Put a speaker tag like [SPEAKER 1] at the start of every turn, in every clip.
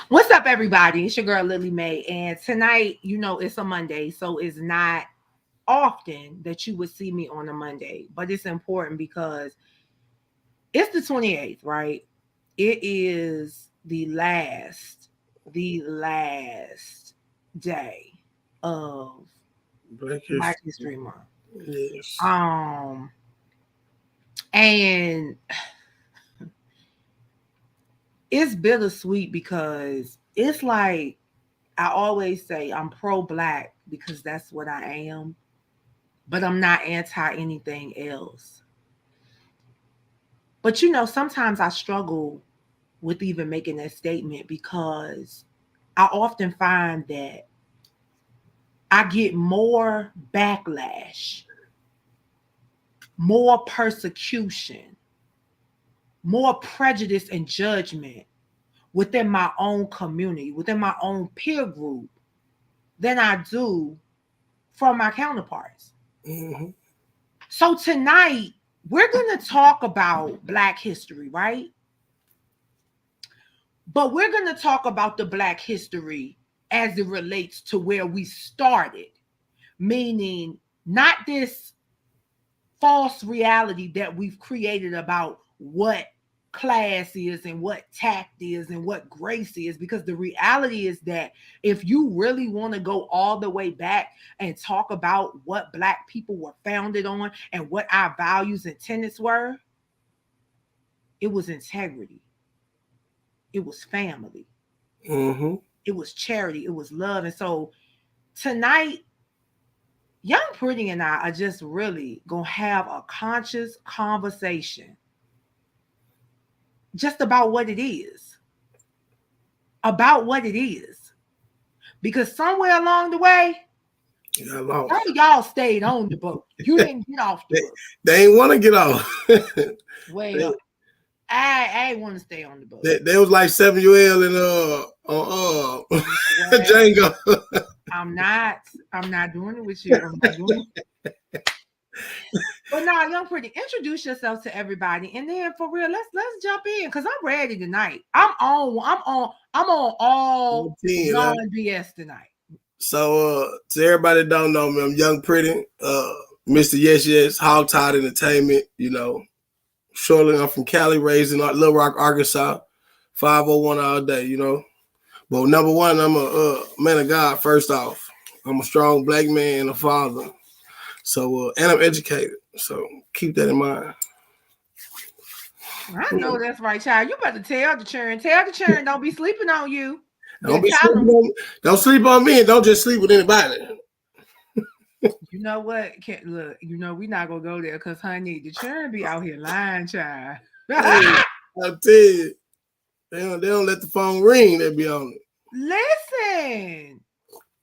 [SPEAKER 1] What's up, everybody? It's your girl Lily Mae, and tonight, it's a Monday, so it's not often that you would see me on a Monday, but it's important because it's the 28th, right? It is the last day of Black History Month.
[SPEAKER 2] Yes.
[SPEAKER 1] And it's bittersweet because it's like I always say I'm pro-black because that's what I am, but I'm not anti anything else. But sometimes I struggle with even making that statement because I often find that I get more backlash, more persecution, more prejudice and judgment within my own community, within my own peer group, than I do from my counterparts.
[SPEAKER 2] Mm-hmm.
[SPEAKER 1] So tonight, we're going to talk about Black history, right? But we're going to talk about the Black history as it relates to where we started, meaning not this false reality that we've created about what class is and what tact is and what grace is, because the reality is that if you really want to go all the way back and talk about what Black people were founded on and what our values and tenets were, it was integrity, it was family,
[SPEAKER 2] Mm-hmm.
[SPEAKER 1] it was charity, it was love. And so tonight, Young Pretty and I are just really gonna have a conscious conversation just about what it is. About what it is. Because somewhere along the way, some of y'all stayed on the boat. You didn't get off the boat.
[SPEAKER 2] They ain't want to get off.
[SPEAKER 1] Well, I want to stay on the boat.
[SPEAKER 2] They was like Samuel and Django.
[SPEAKER 1] I'm not doing it with you. I'm not doing it. But now, Young Pretty, introduce yourself to everybody, and then for real, let's jump in because I'm ready tonight. I'm on all non-BS tonight.
[SPEAKER 2] So to everybody that don't know me, I'm Young Pretty, Mr. Yes Yes, Hogtied Entertainment. Shortly, I'm from Cali, raised in Little Rock, Arkansas. 501 all day. But number one, I'm a man of God. First off, I'm a strong Black man and a father. So and I'm educated. So keep that in mind.
[SPEAKER 1] I know that's right, child. You better tell the churn. Tell the churn. Don't be sleeping on you.
[SPEAKER 2] Don't sleep on me, and don't just sleep with anybody.
[SPEAKER 1] You know what? Look, we're not gonna go there because, honey, the churn be out here lying, child.
[SPEAKER 2] Hey, I'll tell you, they don't let the phone ring. They be on it.
[SPEAKER 1] Listen.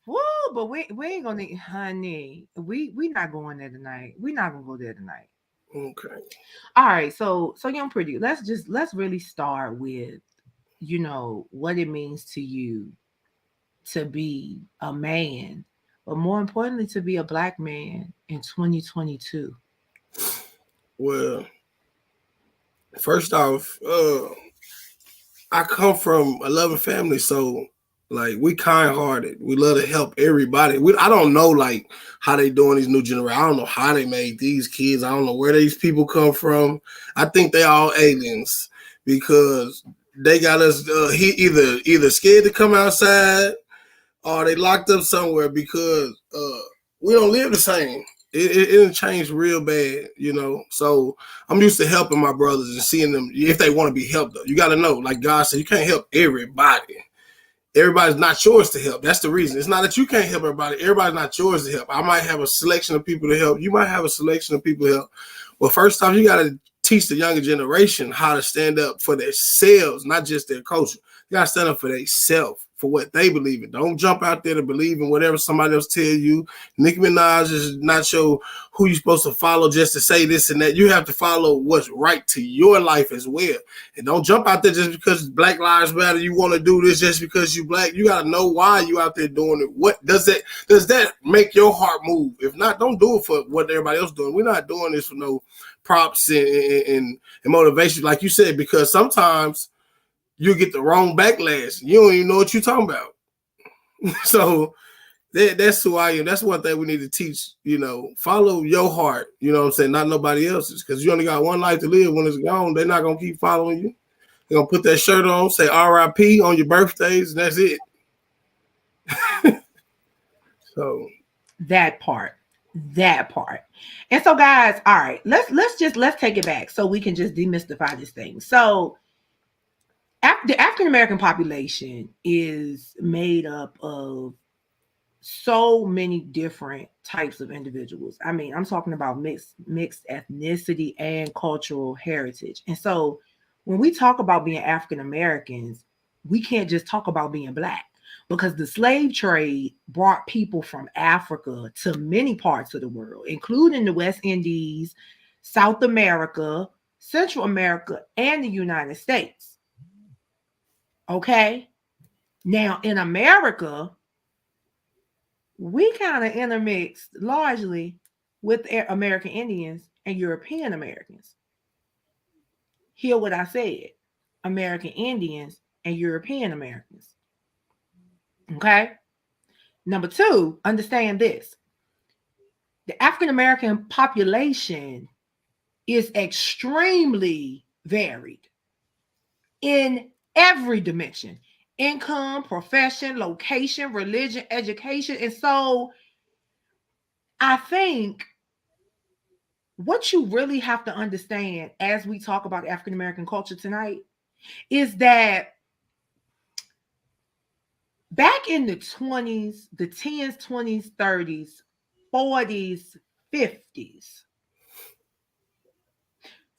[SPEAKER 1] Woo, but we ain't gonna, honey. We not going there tonight. We not gonna go there tonight.
[SPEAKER 2] Okay.
[SPEAKER 1] All right. So Young Pretty, let's really start with, what it means to you to be a man, but more importantly, to be a Black man in 2022.
[SPEAKER 2] Well, first off, I come from a loving family, so like we kind-hearted. We love to help everybody. I don't know like how they doing these new generation. I don't know how they made these kids. I don't know where these people come from. I think they all aliens because they got us either scared to come outside or they locked up somewhere because we don't live the same. It changed real bad, So I'm used to helping my brothers and seeing them if they want to be helped. Though you got to know, like God said, you can't help everybody. Everybody's not yours to help. That's the reason. It's not that you can't help everybody. Everybody's not yours to help. I might have a selection of people to help. You might have a selection of people to help. Well, first off, you got to teach the younger generation how to stand up for themselves, not just their culture. You got to stand up for themselves for what they believe in. Don't jump out there to believe in whatever somebody else tell you. Nicki Minaj is not sure who you're supposed to follow just to say this and that. You have to follow what's right to your life as well. And don't jump out there just because Black Lives Matter. You want to do this just because you Black. You got to know why you out there doing it. What does that make your heart move? If not, don't do it for what everybody else doing. We're not doing this for no props and motivation, like you said, because sometimes you get the wrong backlash. You don't even know what you're talking about. So that's who I am. That's one thing we need to teach, follow your heart, you know what I'm saying, not nobody else's, because you only got one life to live. When it's gone, they're not going to keep following you. They're going to put that shirt on, say RIP on your birthdays, and that's it. So
[SPEAKER 1] that part. And so, guys, all right, let's take it back so we can just demystify this thing. So the African American population is made up of so many different types of individuals. I mean, I'm talking about mixed ethnicity and cultural heritage. And so when we talk about being African Americans, we can't just talk about being Black, because the slave trade brought people from Africa to many parts of the world, including the West Indies, South America, Central America, and the United States. Okay? Now, in America, we kind of intermixed largely with American Indians and European Americans. Hear what I said. American Indians and European Americans. Okay? Number two, understand this. The African American population is extremely varied in every dimension: income, profession, location, religion, education. And so I think what you really have to understand as we talk about African American culture tonight is that back in the 20s, the 10s, 20s, 30s, 40s, 50s,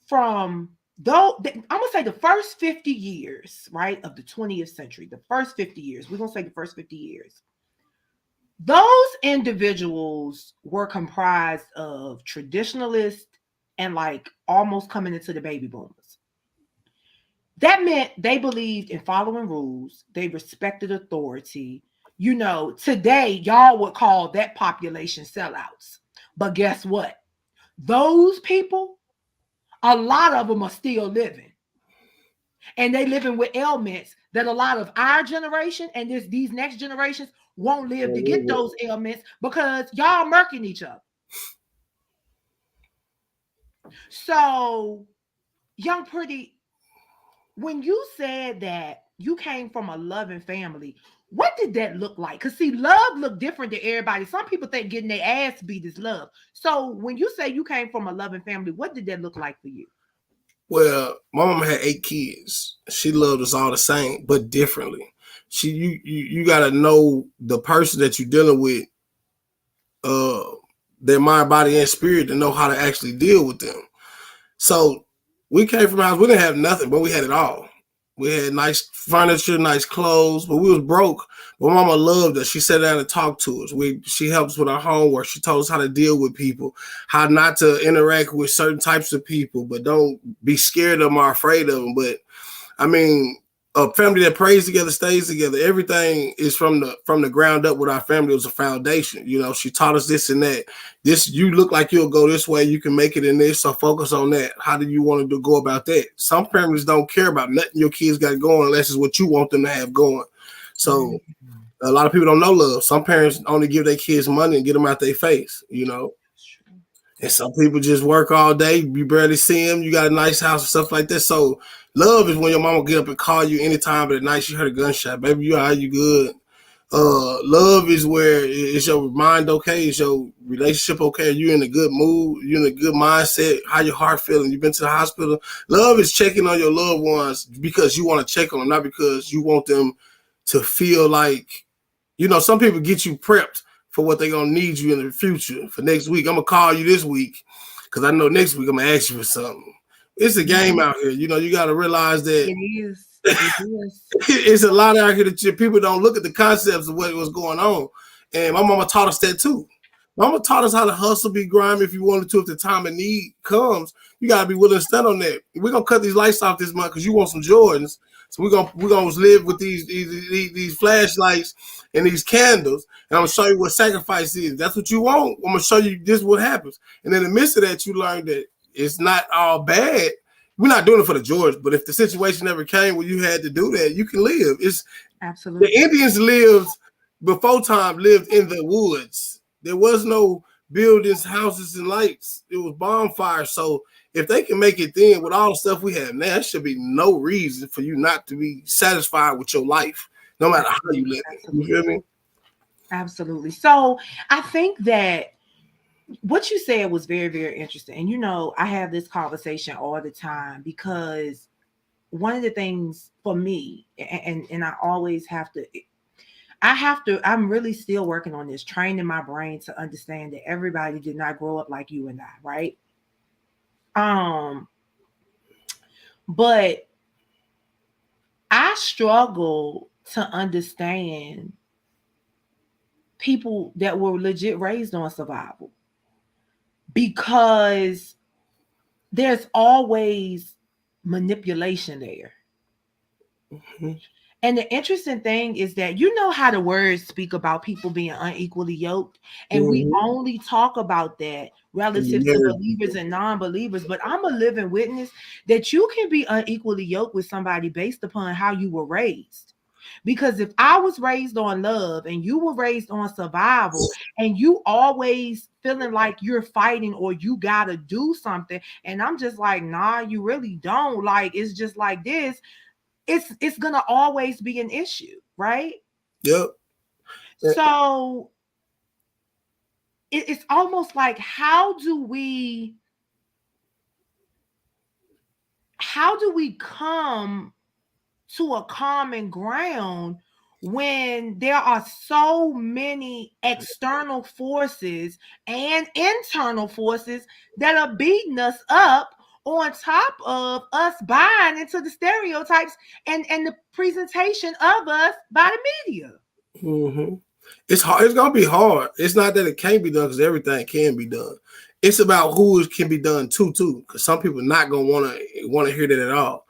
[SPEAKER 1] from though I'm gonna say the first 50 years, right, of the 20th century, the first 50 years, we're gonna say the first 50 years, those individuals were comprised of traditionalists and like almost coming into the baby boomers. That meant they believed in following rules, they respected authority. Today y'all would call that population sellouts. But guess what? Those people, a lot of them are still living. And they living with ailments that a lot of our generation and these next generations won't live to get those ailments, because y'all murking each other. So, Young Pretty, when you said that you came from a loving family, what did that look like? Because see, love look different to everybody. Some people think getting their ass beat is love. So when you say you came from a loving family, what did that look like for you?
[SPEAKER 2] Well, my mama had 8 kids. She loved us all the same, but differently. You gotta know the person that you're dealing with, their mind, body, and spirit, to know how to actually deal with them. So we came from a house, we didn't have nothing, but we had it all. We had nice furniture, nice clothes, but we was broke. But mama loved us. She sat down and talked to us. She helped us with our homework. She told us how to deal with people, how not to interact with certain types of people, but don't be scared of them or afraid of them. But I mean, a family that prays together stays together. Everything is from the ground up with our family. It was a foundation. She taught us this and that. This, you look like you'll go this way, you can make it in this, so focus on that. How do you want to go about that? Some families don't care about nothing your kids got going unless it's what you want them to have going. So a lot of people don't know love. Some parents only give their kids money and get them out their face, And some people just work all day. You barely see them. You got a nice house and stuff like that. So love is when your mama get up and call you anytime at night she heard a gunshot. Baby, you all right? You good? Love is where is your mind okay? Is your relationship okay? Are you in a good mood? You in a good mindset? How your heart feeling? You been to the hospital? Love is checking on your loved ones because you want to check on them, not because you want them to feel like, some people get you prepped for what they're going to need you in the future. For next week, I'm going to call you this week because I know next week I'm going to ask you for something. It's a game out here. You know, you got to realize that
[SPEAKER 1] It is. It is.
[SPEAKER 2] it's a lot out here that people don't look at the concepts of what was going on. And my mama taught us that too. Mama taught us how to hustle, be grimy if you wanted to. If the time of need comes, you gotta be willing to stand on that. We're gonna cut these lights off this month because you want some Jordans. So we're gonna live with these flashlights and these candles, and I'm gonna show you what sacrifice is. That's what you want. I'm gonna show you this what happens. And in the midst of that, you learn that it's not all bad. We're not doing it for the George, but if the situation ever came where you had to do that, you can live. It's
[SPEAKER 1] absolutely.
[SPEAKER 2] The Indians lived before time, lived in the woods. There was no buildings, houses, and lights. It was bonfires. So if they can make it then with all the stuff we have now, there should be no reason for you not to be satisfied with your life, no matter how you live it. You feel me?
[SPEAKER 1] Absolutely. So I think that what you said was very, very interesting. And, you know, I have this conversation all the time because one of the things for me, and I always have to, I'm really still working on this, training my brain to understand that everybody did not grow up like you and I, right? But I struggle to understand people that were legit raised on survival, because there's always manipulation there. Mm-hmm. And the interesting thing is that you know how the words speak about people being unequally yoked, and mm-hmm. we only talk about that relative to believers and non-believers, but I'm a living witness that you can be unequally yoked with somebody based upon how you were raised. Because if I was raised on love and you were raised on survival, and you always feeling like you're fighting or you gotta do something, and I'm just like, nah, you really don't. Like, it's just like this. It's gonna always be an issue, right?
[SPEAKER 2] Yep.
[SPEAKER 1] So it's almost like, how do we come to a common ground when there are so many external forces and internal forces that are beating us up, on top of us buying into the stereotypes and the presentation of us by the media?
[SPEAKER 2] Mm-hmm. It's hard. It's gonna be hard. It's not that it can't be done, because everything can be done. It's about who it can be done to too, because some people not gonna want to hear that at all.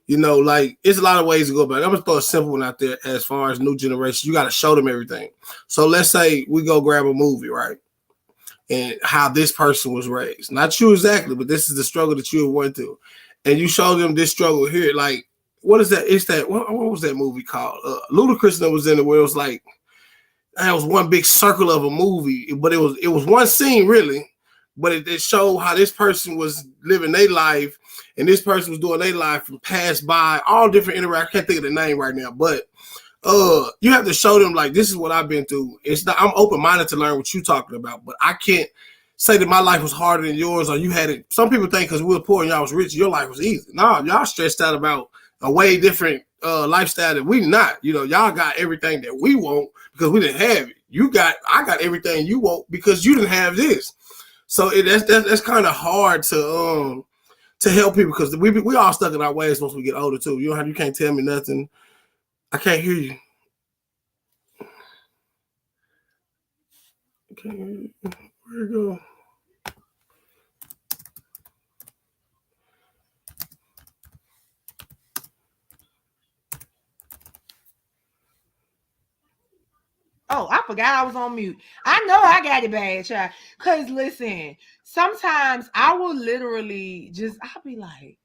[SPEAKER 2] You know, like, it's a lot of ways to go about it. I'm gonna throw a simple one out there. As far as new generation, you got to show them everything. So let's say we go grab a movie, right? And how this person was raised. Not you exactly, but this is the struggle that you went through. And you show them this struggle here. Like, what is that? It's that, what was that movie called? Ludacris that was in it, where it was like, it was one big circle of a movie, but it was one scene really, but it showed how this person was living their life and this person was doing their life and passed by all different interactions. I can't think of the name right now, but you have to show them, like, this is what I've been through. It's not, I'm open-minded to learn what you're talking about, but I can't say that my life was harder than yours, or you had it. Some people think because we were poor and y'all was rich, your life was easy. No, y'all stressed out about a way different lifestyle that we not. You know, y'all got everything that we want because we didn't have it. I got everything you want because you didn't have this. So that's kind of hard to help people, because we all stuck in our ways once we get older too. You can't tell me nothing. I can't hear you. Okay, where you go?
[SPEAKER 1] Oh, I forgot I was on mute. I know I got it bad, child. Because listen, sometimes I will literally I'll be like,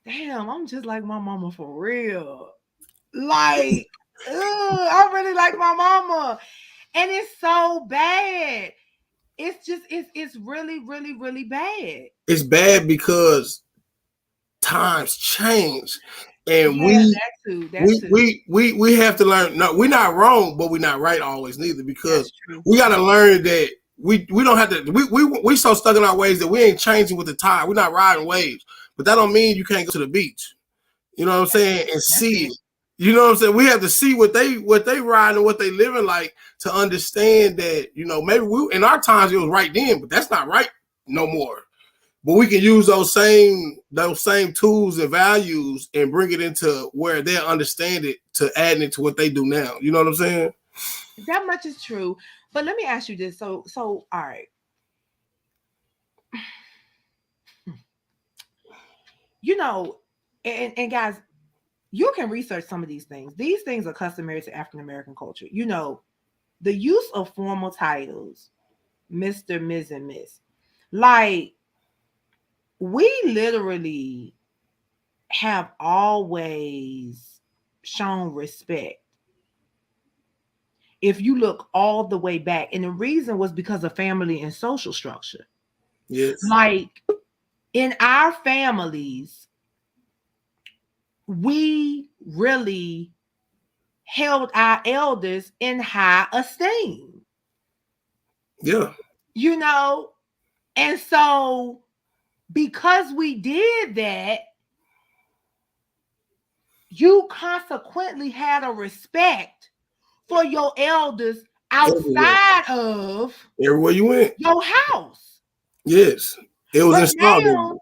[SPEAKER 1] damn, I'm just like my mama for real. Like, I really like my mama. And it's so bad. It's really, really, really bad.
[SPEAKER 2] It's bad because times change. And we have to learn. No, we're not wrong, but we're not right always neither, because we got to learn that we don't have to. We so stuck in our ways that we ain't changing with the tide. We're not riding waves, but that don't mean you can't go to the beach. You know what I'm saying? And see it. You know what I'm saying? We have to see what they ride and what they living like to understand that, you know, maybe in our times it was right then, but that's not right no more. But we can use those same tools and values and bring it into where they understand it to add it to what they do now. You know what I'm saying?
[SPEAKER 1] That much is true. But let me ask you this. So all right. You know, and guys, you can research some of these things. These things are customary to African American culture. You know, the use of formal titles, Mr., Ms., and Miss. Like, we literally have always shown respect if you look all the way back. And the reason was because of family and social structure.
[SPEAKER 2] Yes.
[SPEAKER 1] Like, in our families, we really held our elders in high esteem.
[SPEAKER 2] Yeah.
[SPEAKER 1] You know, and so because we did that, you consequently had a respect for your elders outside of
[SPEAKER 2] Everywhere you went.
[SPEAKER 1] your house.
[SPEAKER 2] Yes. It was installed in you.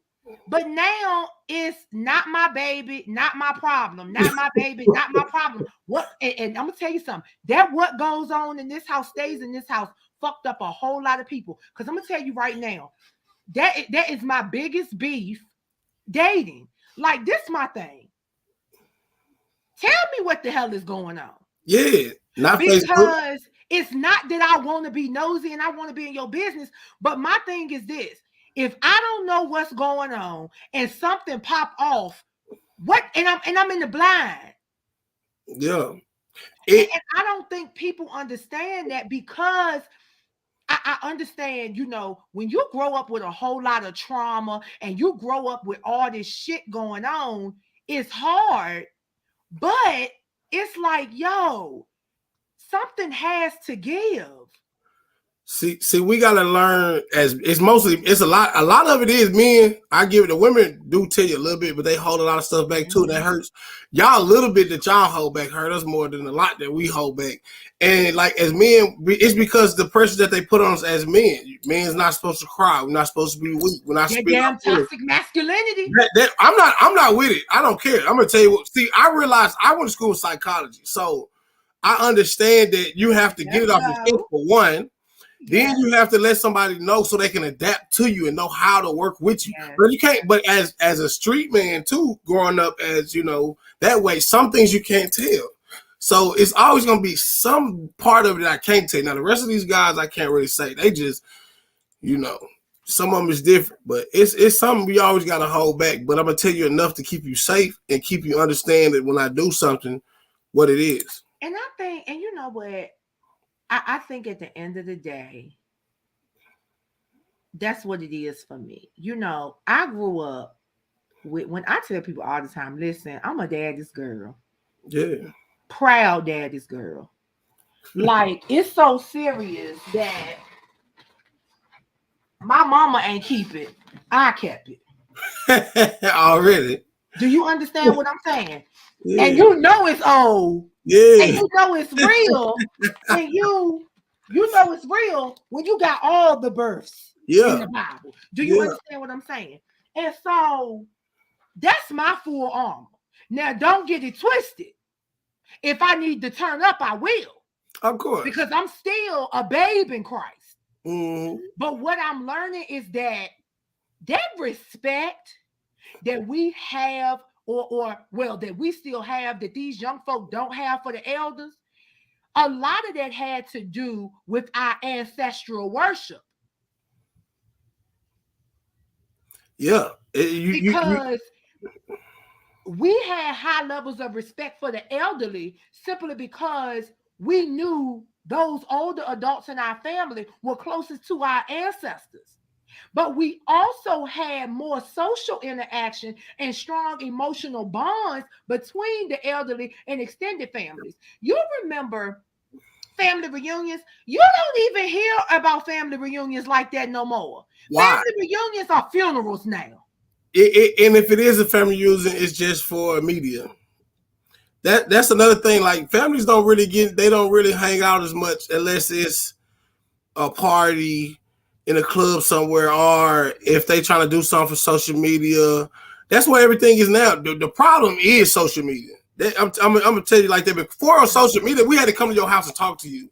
[SPEAKER 1] But now it's not my baby, not my problem, not my baby, not my problem. What? And I'm gonna tell you something. That what goes on in this house stays in this house. Fucked up a whole lot of people. Because I'm gonna tell you right now, that is my biggest beef. Dating, like, this my thing. Tell me what the hell is going on.
[SPEAKER 2] Yeah, not
[SPEAKER 1] because
[SPEAKER 2] Facebook.
[SPEAKER 1] It's not that I want to be nosy and I want to be in your business, but my thing is this: if I don't know what's going on and something pop off, what? And I'm in the blind.
[SPEAKER 2] Yeah,
[SPEAKER 1] and I don't think people understand that, because I understand, you know, when you grow up with a whole lot of trauma and you grow up with all this shit going on, it's hard. But it's like, yo, something has to give.
[SPEAKER 2] See, we gotta learn. As it's a lot of it is men. I give it. The women do tell you a little bit, but they hold a lot of stuff back too. That hurts y'all a little bit. That y'all hold back hurt us more than a lot that we hold back. And like, as men, it's because the pressure that they put on us as men. Men's not supposed to cry. We're not supposed to be weak. We're not.
[SPEAKER 1] That damn toxic masculinity.
[SPEAKER 2] I'm not with it. I don't care. I'm gonna tell you what. See, I realized I went to school with psychology, so I understand that you have to get it off your chest for one. Then you have to let somebody know so they can adapt to you and know how to work with you. Yes. But you can't. But as a street man too, growing up as you know that way, some things you can't tell. So it's always going to be some part of it I can't tell. Now the rest of these guys I can't really say. They just, you know, some of them is different. But it's something we always got to hold back. But I'm gonna tell you enough to keep you safe and keep you understand that when I do something, what it is.
[SPEAKER 1] And I think, and you know what. I think at the end of the day, that's what it is for me. You know, I grew up with, when I tell people all the time, listen, I'm a daddy's girl.
[SPEAKER 2] Yeah.
[SPEAKER 1] Proud daddy's girl. Like, it's so serious that my mama ain't keep it. I kept it.
[SPEAKER 2] Already.
[SPEAKER 1] Do you understand what I'm saying? Yeah. And you know it's old.
[SPEAKER 2] Yeah.
[SPEAKER 1] And you know it's real. And you know it's real when you got all the births in the Bible. Do you understand what I'm saying? And so that's my full armor. Now, don't get it twisted. If I need to turn up, I will.
[SPEAKER 2] Of course.
[SPEAKER 1] Because I'm still a babe in Christ.
[SPEAKER 2] Mm-hmm.
[SPEAKER 1] But what I'm learning is that respect that we have, or that we still have, that these young folk don't have for the elders, a lot of that had to do with our ancestral worship.
[SPEAKER 2] Yeah.
[SPEAKER 1] Because we had high levels of respect for the elderly simply because we knew those older adults in our family were closest to our ancestors. But we also had more social interaction and strong emotional bonds between the elderly and extended families. You remember family reunions? You don't even hear about family reunions like that no more. Why? Family reunions are funerals now.
[SPEAKER 2] And if it is a family reunion, it's just for media. That's another thing. Like, families don't really hang out as much unless it's a party in a club somewhere, or if they trying to do something for social media. That's where everything is now. The problem is social media. I'm gonna tell you like that. Before on social media, we had to come to your house and talk to you.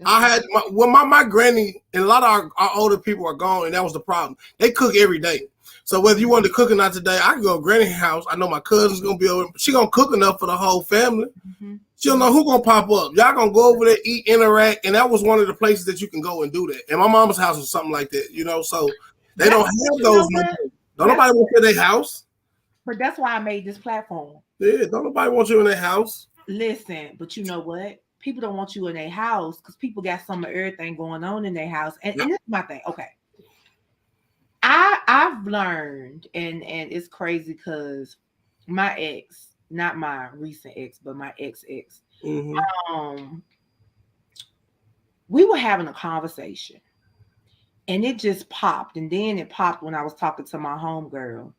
[SPEAKER 2] I had my granny and a lot of our older people are gone, and that was the problem. They cook every day. So whether you wanted to cook or not today, I can go to granny's house. I know my cousin's gonna be over. She gonna cook enough for the whole family. Mm-hmm. She don't know who gonna pop up. Y'all gonna go over there, eat, interact, and that was one of the places that you can go and do that. And my mama's house was something like that, So they don't have those. Don't nobody want you in their house.
[SPEAKER 1] But that's why I made this platform.
[SPEAKER 2] Yeah, don't nobody want you in their house.
[SPEAKER 1] Listen, but you know what? People don't want you in their house because people got some of everything going on in their house. And this is my thing. Okay. I've learned, and it's crazy because my ex, not my recent ex, but my ex, mm-hmm. We were having a conversation and it just popped. And then it popped when I was talking to my homegirl.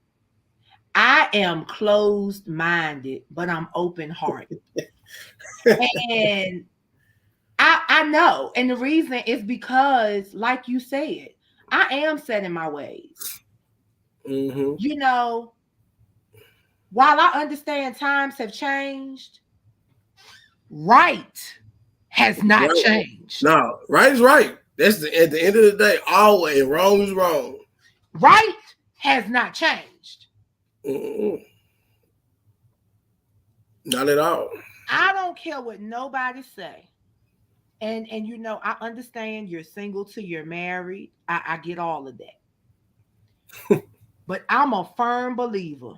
[SPEAKER 1] I am closed-minded, but I'm open-hearted. And I know. And the reason is because, like you said, I am set in my ways. Mm-hmm. While I understand times have changed, right has not changed.
[SPEAKER 2] No, right is right. That's at the end of the day, always wrong is wrong.
[SPEAKER 1] Right has not changed.
[SPEAKER 2] Mm-mm. Not at all.
[SPEAKER 1] I don't care what nobody say. And I understand you're single till you're married. I get all of that. But I'm a firm believer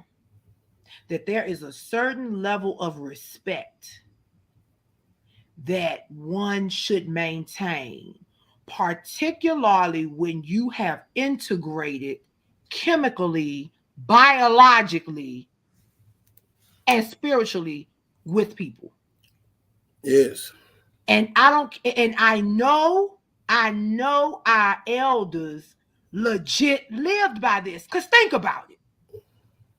[SPEAKER 1] that there is a certain level of respect that one should maintain, particularly when you have integrated chemically, biologically, and spiritually with people.
[SPEAKER 2] Yes.
[SPEAKER 1] And I know our elders legit lived by this. Because think about it.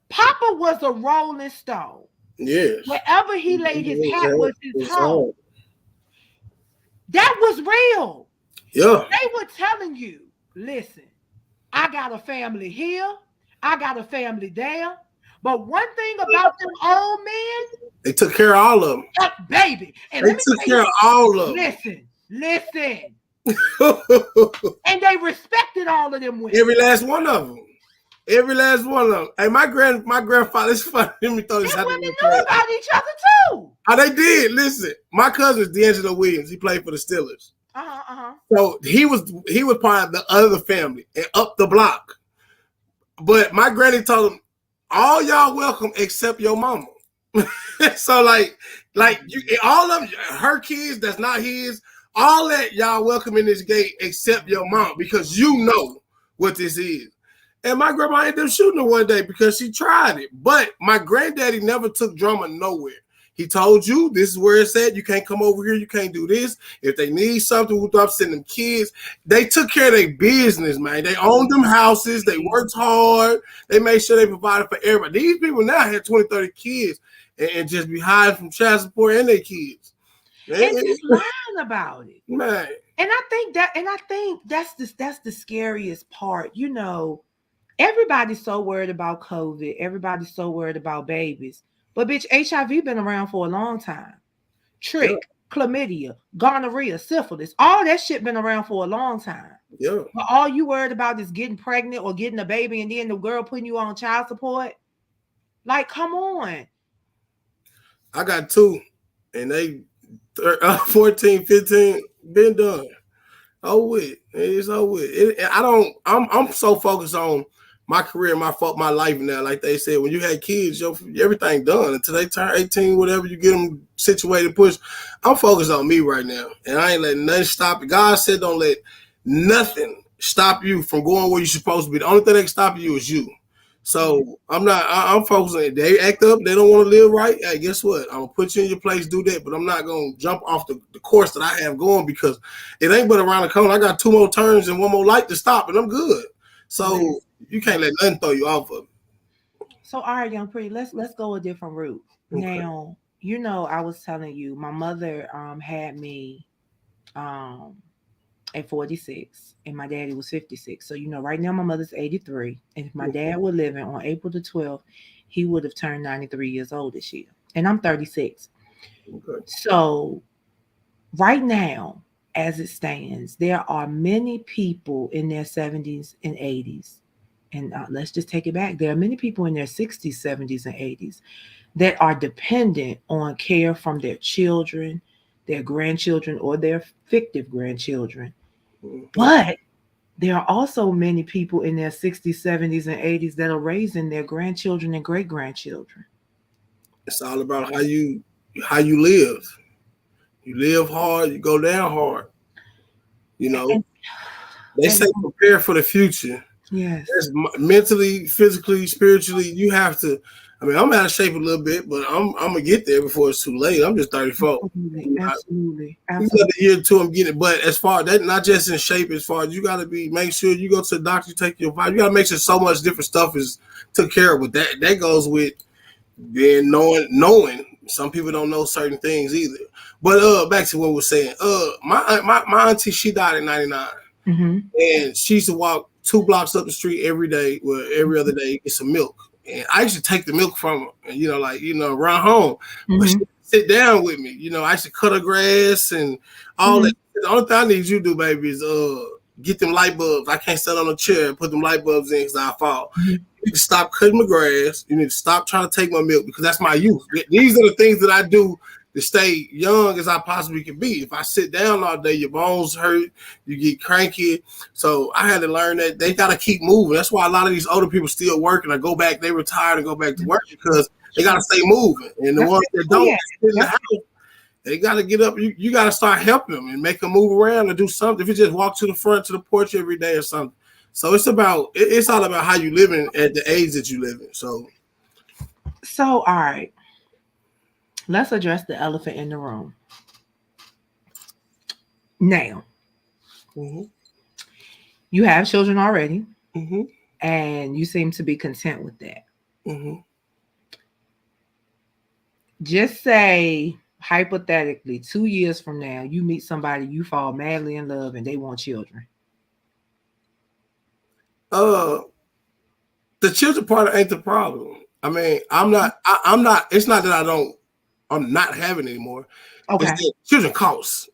[SPEAKER 1] Papa was a rolling stone.
[SPEAKER 2] Yes.
[SPEAKER 1] Wherever he laid his hat was his home. That was real.
[SPEAKER 2] Yeah.
[SPEAKER 1] They were telling you, listen, I got a family here. I got a family there. But one thing about them old men,
[SPEAKER 2] they took care of all of them.
[SPEAKER 1] Baby. And
[SPEAKER 2] they took care of all of them.
[SPEAKER 1] Listen. And they respected all of them women.
[SPEAKER 2] Every last one of them. Hey, my grandfather, it's funny. Let me throw this out.
[SPEAKER 1] Women knew about each other too.
[SPEAKER 2] Oh, they did. Listen, my cousin is D'Angelo Williams. He played for the Steelers. So he was part of the other family and up the block. But my granny told him, all y'all welcome except your mama. So like you, all of her kids that's not his, all that y'all welcome in this gate except your mom, because you know what this is. And my grandma ended up shooting her one day because she tried it. But my granddaddy never took drama nowhere. He told you this is where it's at. You can't come over here. You can't do this. If they need something, we'll stop sending them kids. They took care of their business, man. They owned them houses. They worked hard. They made sure they provided for everybody. These people now have 20, 30 kids and just be hiding from child support and their kids.
[SPEAKER 1] And just lying about it.
[SPEAKER 2] Man.
[SPEAKER 1] And I think that's the scariest part. Everybody's so worried about COVID. Everybody's so worried about babies. But bitch, HIV been around for a long time. Trick, chlamydia, gonorrhea, syphilis, all that shit been around for a long time.
[SPEAKER 2] Yeah.
[SPEAKER 1] But all you worried about is getting pregnant or getting a baby and then the girl putting you on child support. Like, come on. I
[SPEAKER 2] got 2 and they 14, 15, been done. Oh, with it's over with. I'm so focused on my career, my life now. Like they said, when you had kids, everything done until they turn 18, whatever, you get them situated, push. I'm focused on me right now, and I ain't letting nothing stop it. God said, don't let nothing stop you from going where you're supposed to be. The only thing that can stop you is you. So I'm focusing. They act up. They don't want to live right. Hey, guess what? I'm going to put you in your place, do that. But I'm not going to jump off the course that I have going, because it ain't but around the corner. I got 2 more turns and 1 more light to stop, and I'm good. So you can't let nothing throw you off of it.
[SPEAKER 1] So, all right, YungPr3, let's go a different route. Okay. Now, I was telling you, my mother had me at 46, and my daddy was 56. So, right now my mother's 83. And if my dad were living on April the 12th, he would have turned 93 years old this year. And I'm 36.
[SPEAKER 2] Okay.
[SPEAKER 1] So, right now, as it stands, there are many people in their 70s and 80s. And let's just take it back. There are many people in their 60s, 70s, and 80s that are dependent on care from their children, their grandchildren, or their fictive grandchildren. But there are also many people in their 60s, 70s, and 80s that are raising their grandchildren and great grandchildren.
[SPEAKER 2] It's all about how you live. You live hard, you go down hard. They say prepare for the future.
[SPEAKER 1] Yes.
[SPEAKER 2] Mentally, physically, spiritually, you have to. I mean, I'm out of shape a little bit, but I'm gonna get there before it's too late. I'm just 34.
[SPEAKER 1] Absolutely.
[SPEAKER 2] You got a year or two, I'm getting it. But as far as that, not just in shape, as far as you gotta make sure you go to the doctor, you take your advice. You gotta make sure so much different stuff is took care of. But that goes with then knowing. Some people don't know certain things either. But back to what we're saying. My auntie, she died at 99.
[SPEAKER 1] Mm-hmm.
[SPEAKER 2] And she used to walk 2 blocks up the street every day, well, every other day, get some milk. And I used to take the milk from her, and, around home.
[SPEAKER 1] Mm-hmm.
[SPEAKER 2] But she would sit down with me. I used to cut her grass and all that. The only thing I need you to do, baby, is get them light bulbs. I can't sit on a chair and put them light bulbs in because I'll fall.
[SPEAKER 1] Mm-hmm.
[SPEAKER 2] You need to stop cutting my grass. You need to stop trying to take my milk because that's my youth. These are the things that I do to stay young as I possibly can be. If I sit down all day, your bones hurt, you get cranky. So I had to learn that they got to keep moving. That's why a lot of these older people still work and go back, they retire and go back to work because they got to stay moving. And the ones that don't sit in the house, they got to get up. You got to start helping them and make them move around and do something. If you just walk to the front, to the porch every day or something. So it's all about how you living at the age that you live in. So
[SPEAKER 1] all right. Let's address the elephant in the room. Now, you have children already, and you seem to be content with that. Just say, hypothetically, 2 years from now, you meet somebody you fall madly in love and they want children.
[SPEAKER 2] The children part ain't the problem. I mean, I'm not, it's not that I'm not having anymore.
[SPEAKER 1] Okay.
[SPEAKER 2] It's that children cost.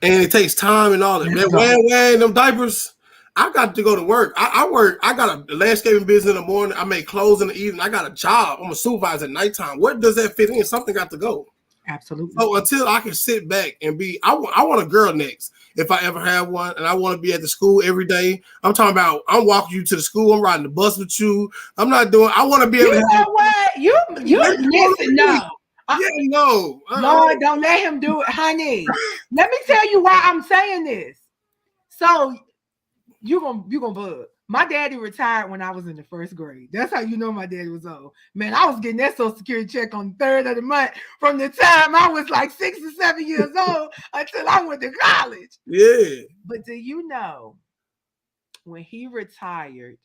[SPEAKER 2] And it takes time and all that. Man, wearing them diapers, I got to go to work. I work. I got a landscaping business in the morning. I make clothes in the evening. I got a job. I'm a supervisor at nighttime. Where does that fit in? Something got to go.
[SPEAKER 1] Absolutely.
[SPEAKER 2] So until I can sit back and I want a girl next. If I ever have one, and I want to be at the school every day. I'm talking about I'm walking you to the school. I'm riding the bus with you. I'm not doing. I want to be able to.
[SPEAKER 1] You know what? You listen. No.
[SPEAKER 2] No.
[SPEAKER 1] Lord, don't let him do it, honey. Let me tell you why I'm saying this. So you gonna bug. My daddy retired when I was in the 1st grade. That's how you know my daddy was old. Man, I was getting that Social Security check on the 3rd of the month from the time I was like 6 or 7 years old until I went to college.
[SPEAKER 2] Yeah.
[SPEAKER 1] But do you know, when he retired,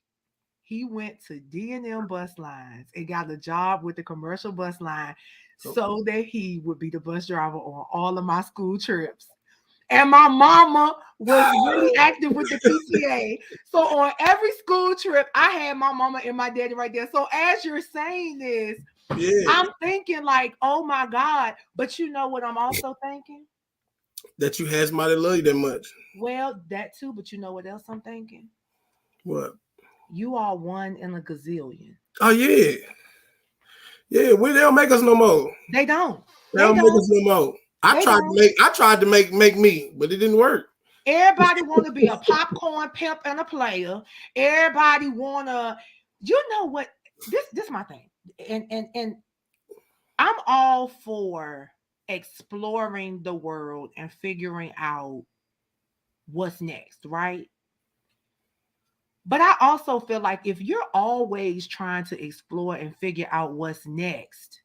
[SPEAKER 1] he went to D&M bus lines and got a job with the commercial bus line so that he would be the bus driver on all of my school trips. And my mama was really active with the PTA. So on every school trip, I had my mama and my daddy right there. So as you're saying this, I'm thinking like, oh my God. But you know what I'm also thinking?
[SPEAKER 2] That you had somebody love you that much.
[SPEAKER 1] Well, that too. But you know what else I'm thinking?
[SPEAKER 2] What?
[SPEAKER 1] You are 1 in a gazillion.
[SPEAKER 2] Oh, yeah. Yeah, they don't make us no more.
[SPEAKER 1] They don't.
[SPEAKER 2] They don't make us no more. I tried to make me, but it didn't work.
[SPEAKER 1] Everybody want to be a popcorn pimp and a player. Everybody want to, you know what? This is my thing. And I'm all for exploring the world and figuring out what's next, right? But I also feel like if you're always trying to explore and figure out what's next,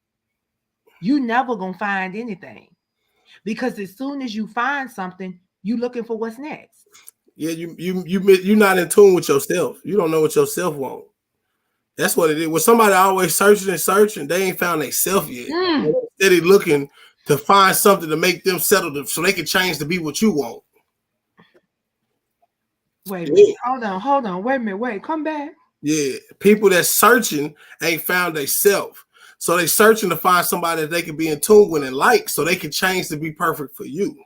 [SPEAKER 1] you never gonna find anything. Because as soon as you find something, you looking for what's next.
[SPEAKER 2] Yeah, you're not in tune with yourself. You don't know what yourself want. That's what it is. When somebody always searching, they ain't found themselves yet. They're steady looking to find something to make them settle so they can change to be what you want.
[SPEAKER 1] Wait a
[SPEAKER 2] Yeah.
[SPEAKER 1] minute. Hold on. Wait a minute. Wait, come back.
[SPEAKER 2] Yeah. People that's searching ain't found they self. So they searching to find somebody that they can be in tune with and like, so they can change to be perfect for you.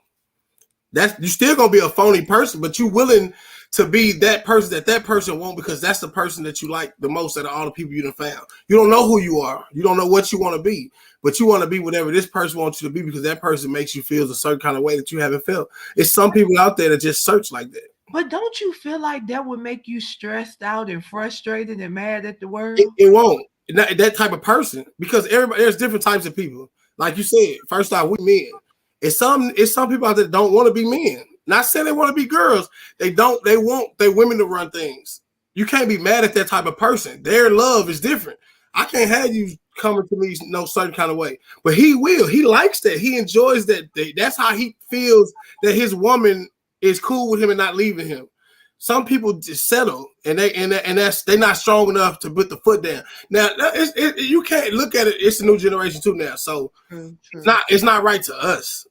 [SPEAKER 2] That's you still gonna be a phony person, but you willing to be that person that person won't, because that's the person that you like the most out of all the people you done found. You don't know who you are. You don't know what you want to be, but you want to be whatever this person wants you to be because that person makes you feel a certain kind of way that you haven't felt. It's some people out there that just search like that.
[SPEAKER 1] But don't you feel like that would make you stressed out and frustrated and mad at the world?
[SPEAKER 2] It won't. That type of person, because everybody, there's different types of people. Like you said, first off, we men. It's some people out there that don't want to be men. Not saying they want to be girls. They want their women to run things. You can't be mad at that type of person. Their love is different. I can't have you coming to me no certain kind of way. But he will. He likes that. He enjoys that. That's how he feels that his woman is cool with him and not leaving him. Some people just settle, and they're not strong enough to put the foot down. Now, you can't look at it. It's a new generation too now, so
[SPEAKER 1] True.
[SPEAKER 2] it's not right to us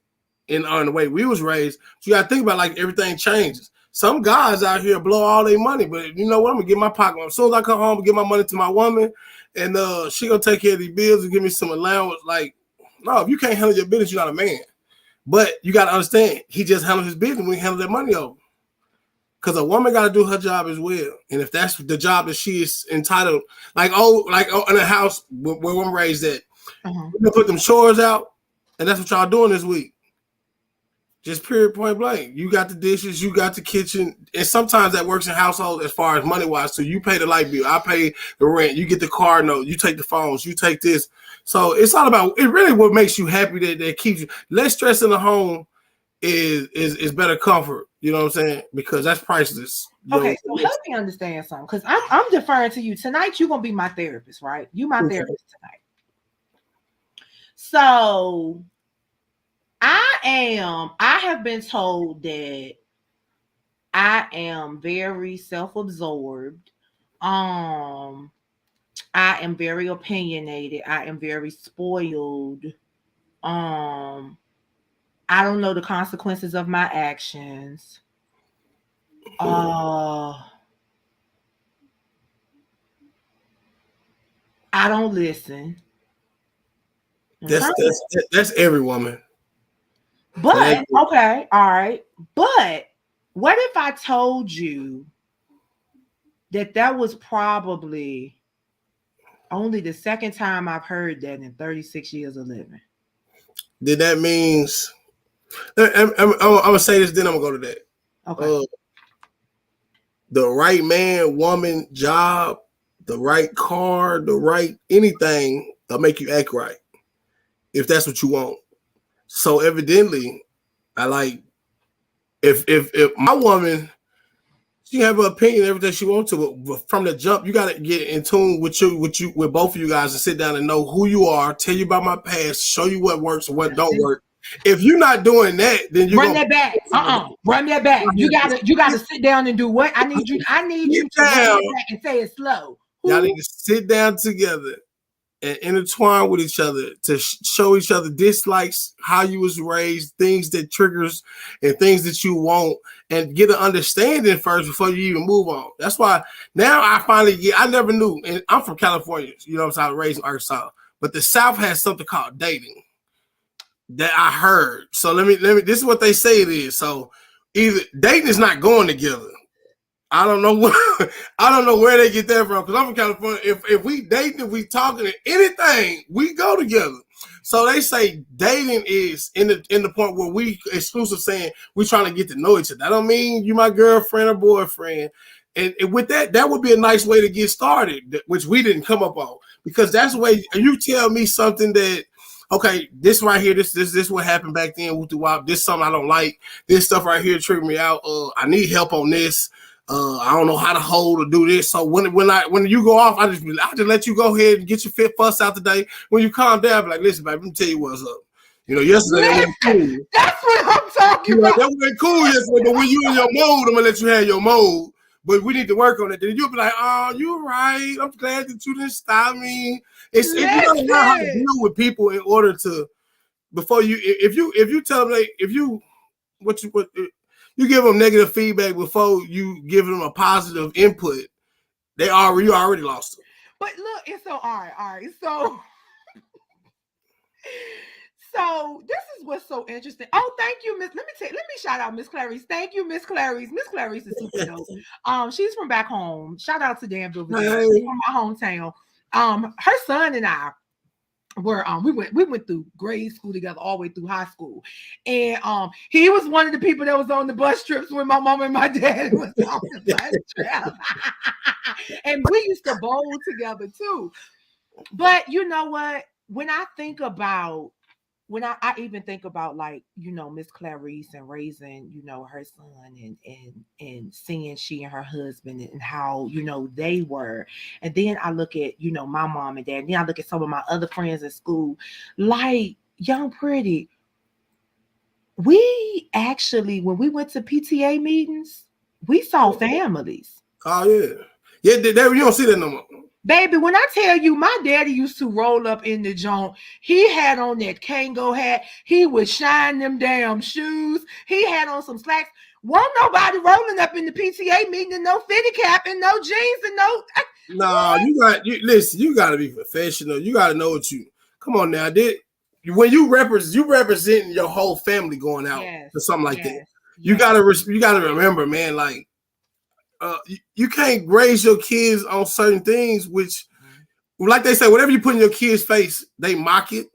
[SPEAKER 2] in the way we was raised. So you got to think about, like, everything changes. Some guys out here blow all their money, but you know what? I'm gonna get my pocket. As soon as I come home, give my money to my woman, and she gonna take care of these bills and give me some allowance. Like, no, if you can't handle your business, you're not a man. But you got to understand, he just handled his business when he handled that money over. Because a woman got to do her job as well, and if that's the job that she is entitled, like in a house where I'm raised at, we put them chores out, and that's what y'all doing this week. Just period, point blank. You got the dishes, you got the kitchen, and sometimes that works in households as far as money wise. So you pay the light bill, I pay the rent, you get the car note, you take the phones, you take this. So it's all about it. Really, what makes you happy that keeps you less stress in the home is better comfort. You know what I'm saying? Because that's priceless.
[SPEAKER 1] Okay, so help me understand something, because I'm deferring to you tonight. You're gonna be my therapist, right? You my therapist tonight. So I have been told that I am very self-absorbed. I am very opinionated. I am very spoiled. I don't know the consequences of my actions. I don't listen.
[SPEAKER 2] That's every woman.
[SPEAKER 1] But okay, all right. But what if I told you that was probably only the second time I've heard that in 36 years of living?
[SPEAKER 2] Then that means I'm gonna say this, then I'm gonna go to that.
[SPEAKER 1] Okay.
[SPEAKER 2] The right man, woman, job, the right car, the right anything that'll make you act right, if that's what you want. So evidently, I like if my woman, she have her opinion, everything she wants to, but from the jump, you got to get in tune with both of you guys, and sit down and know who you are, tell you about my past, show you what works and what don't work. If you're not doing that, then you
[SPEAKER 1] run that back. Run that back. You gotta sit down and do what? I need you to run that back and say it slow.
[SPEAKER 2] Y'all need to sit down together and intertwine with each other to show each other dislikes, how you was raised, things that triggers and things that you want, and get an understanding first before you even move on. That's why now I finally I never knew, and I'm from California, you know what I'm saying, I was raised in Arkansas, but the South has something called dating that I heard. So let me, this is what they say it is. So either dating is not going together. I don't know where they get that from, because I'm from California. If we dating, if we talking to anything, we go together. So they say dating is in the point where we exclusive, saying we trying to get to know each other. I don't mean you my girlfriend or boyfriend. And with that would be a nice way to get started, which we didn't come up on, because that's the way you tell me something that, okay, this right here, this what happened back then. This something I don't like. This stuff right here tripped me out. I need help on this. I don't know how to hold or do this. So when you go off, I just let you go ahead and get your fit fuss out today. When you calm down, be like, listen, baby, let me tell you what's up. You know, yesterday that wasn't cool.
[SPEAKER 1] That's what I'm talking about.
[SPEAKER 2] That wasn't cool yesterday, but when you in your mode, I'm gonna let you have your mode. But we need to work on it. Then you'll be like, oh, you're right. I'm glad that you didn't stop me. You gotta learn how to deal with people in order to, before you, if you tell them, like, you give them negative feedback before you give them a positive input, you already lost them.
[SPEAKER 1] But look, it's so all right. So this is what's so interesting. Oh, thank you, Miss. Let me shout out Miss Clarice. Thank you, Miss Clarice. Miss Clarice is super dope. She's from back home. Shout out to Danville, Virginia.
[SPEAKER 2] Hey.
[SPEAKER 1] She's from my hometown. Her son and I were we went through grade school together all the way through high school, and he was one of the people that was on the bus trips when my mom and my dad was on the bus trip. And we used to bowl together too. But you know what, when I even think about, like, Miss Clarice and raising, her son, and seeing she and her husband and how, they were. And then I look at, my mom and dad, and then I look at some of my other friends in school, like Young Pretty. We actually, when we went to PTA meetings, we saw families.
[SPEAKER 2] Oh, yeah. Yeah, you don't see that no more.
[SPEAKER 1] Baby, when I tell you, my daddy used to roll up in the joint. He had on that Kango hat. He would shine them damn shoes. He had on some slacks. Wasn't nobody rolling up in the PTA meeting in no fitted cap and no jeans and no.
[SPEAKER 2] No, listen. You got to be professional. You got to know what you. Come on now, when you representing your whole family going out or something like that. You gotta remember, man. Like, you can't raise your kids on certain things, which, like they say, whatever you put in your kids' face, they mock it.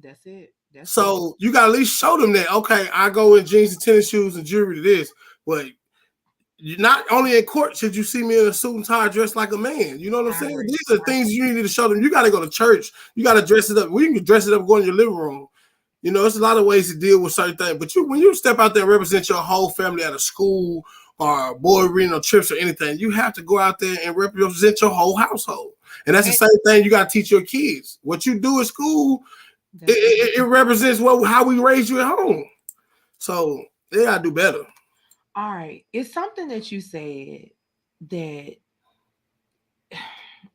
[SPEAKER 1] That's it.
[SPEAKER 2] So you got to at least show them that, okay, I go in jeans and tennis shoes and jewelry to this, but not only in court should you see me in a suit and tie dressed like a man. You know what I'm saying? These are things you need to show them. You got to go to church. You got to dress it up. We can dress it up, go in your living room. There's a lot of ways to deal with certain things. But when you step out there and represent your whole family at a school or board reading or trips or anything, you have to go out there and represent your whole household. And that's the same thing you got to teach your kids. What you do at school, it represents how we raise you at home. So they got to do better.
[SPEAKER 1] All right. It's something that you said that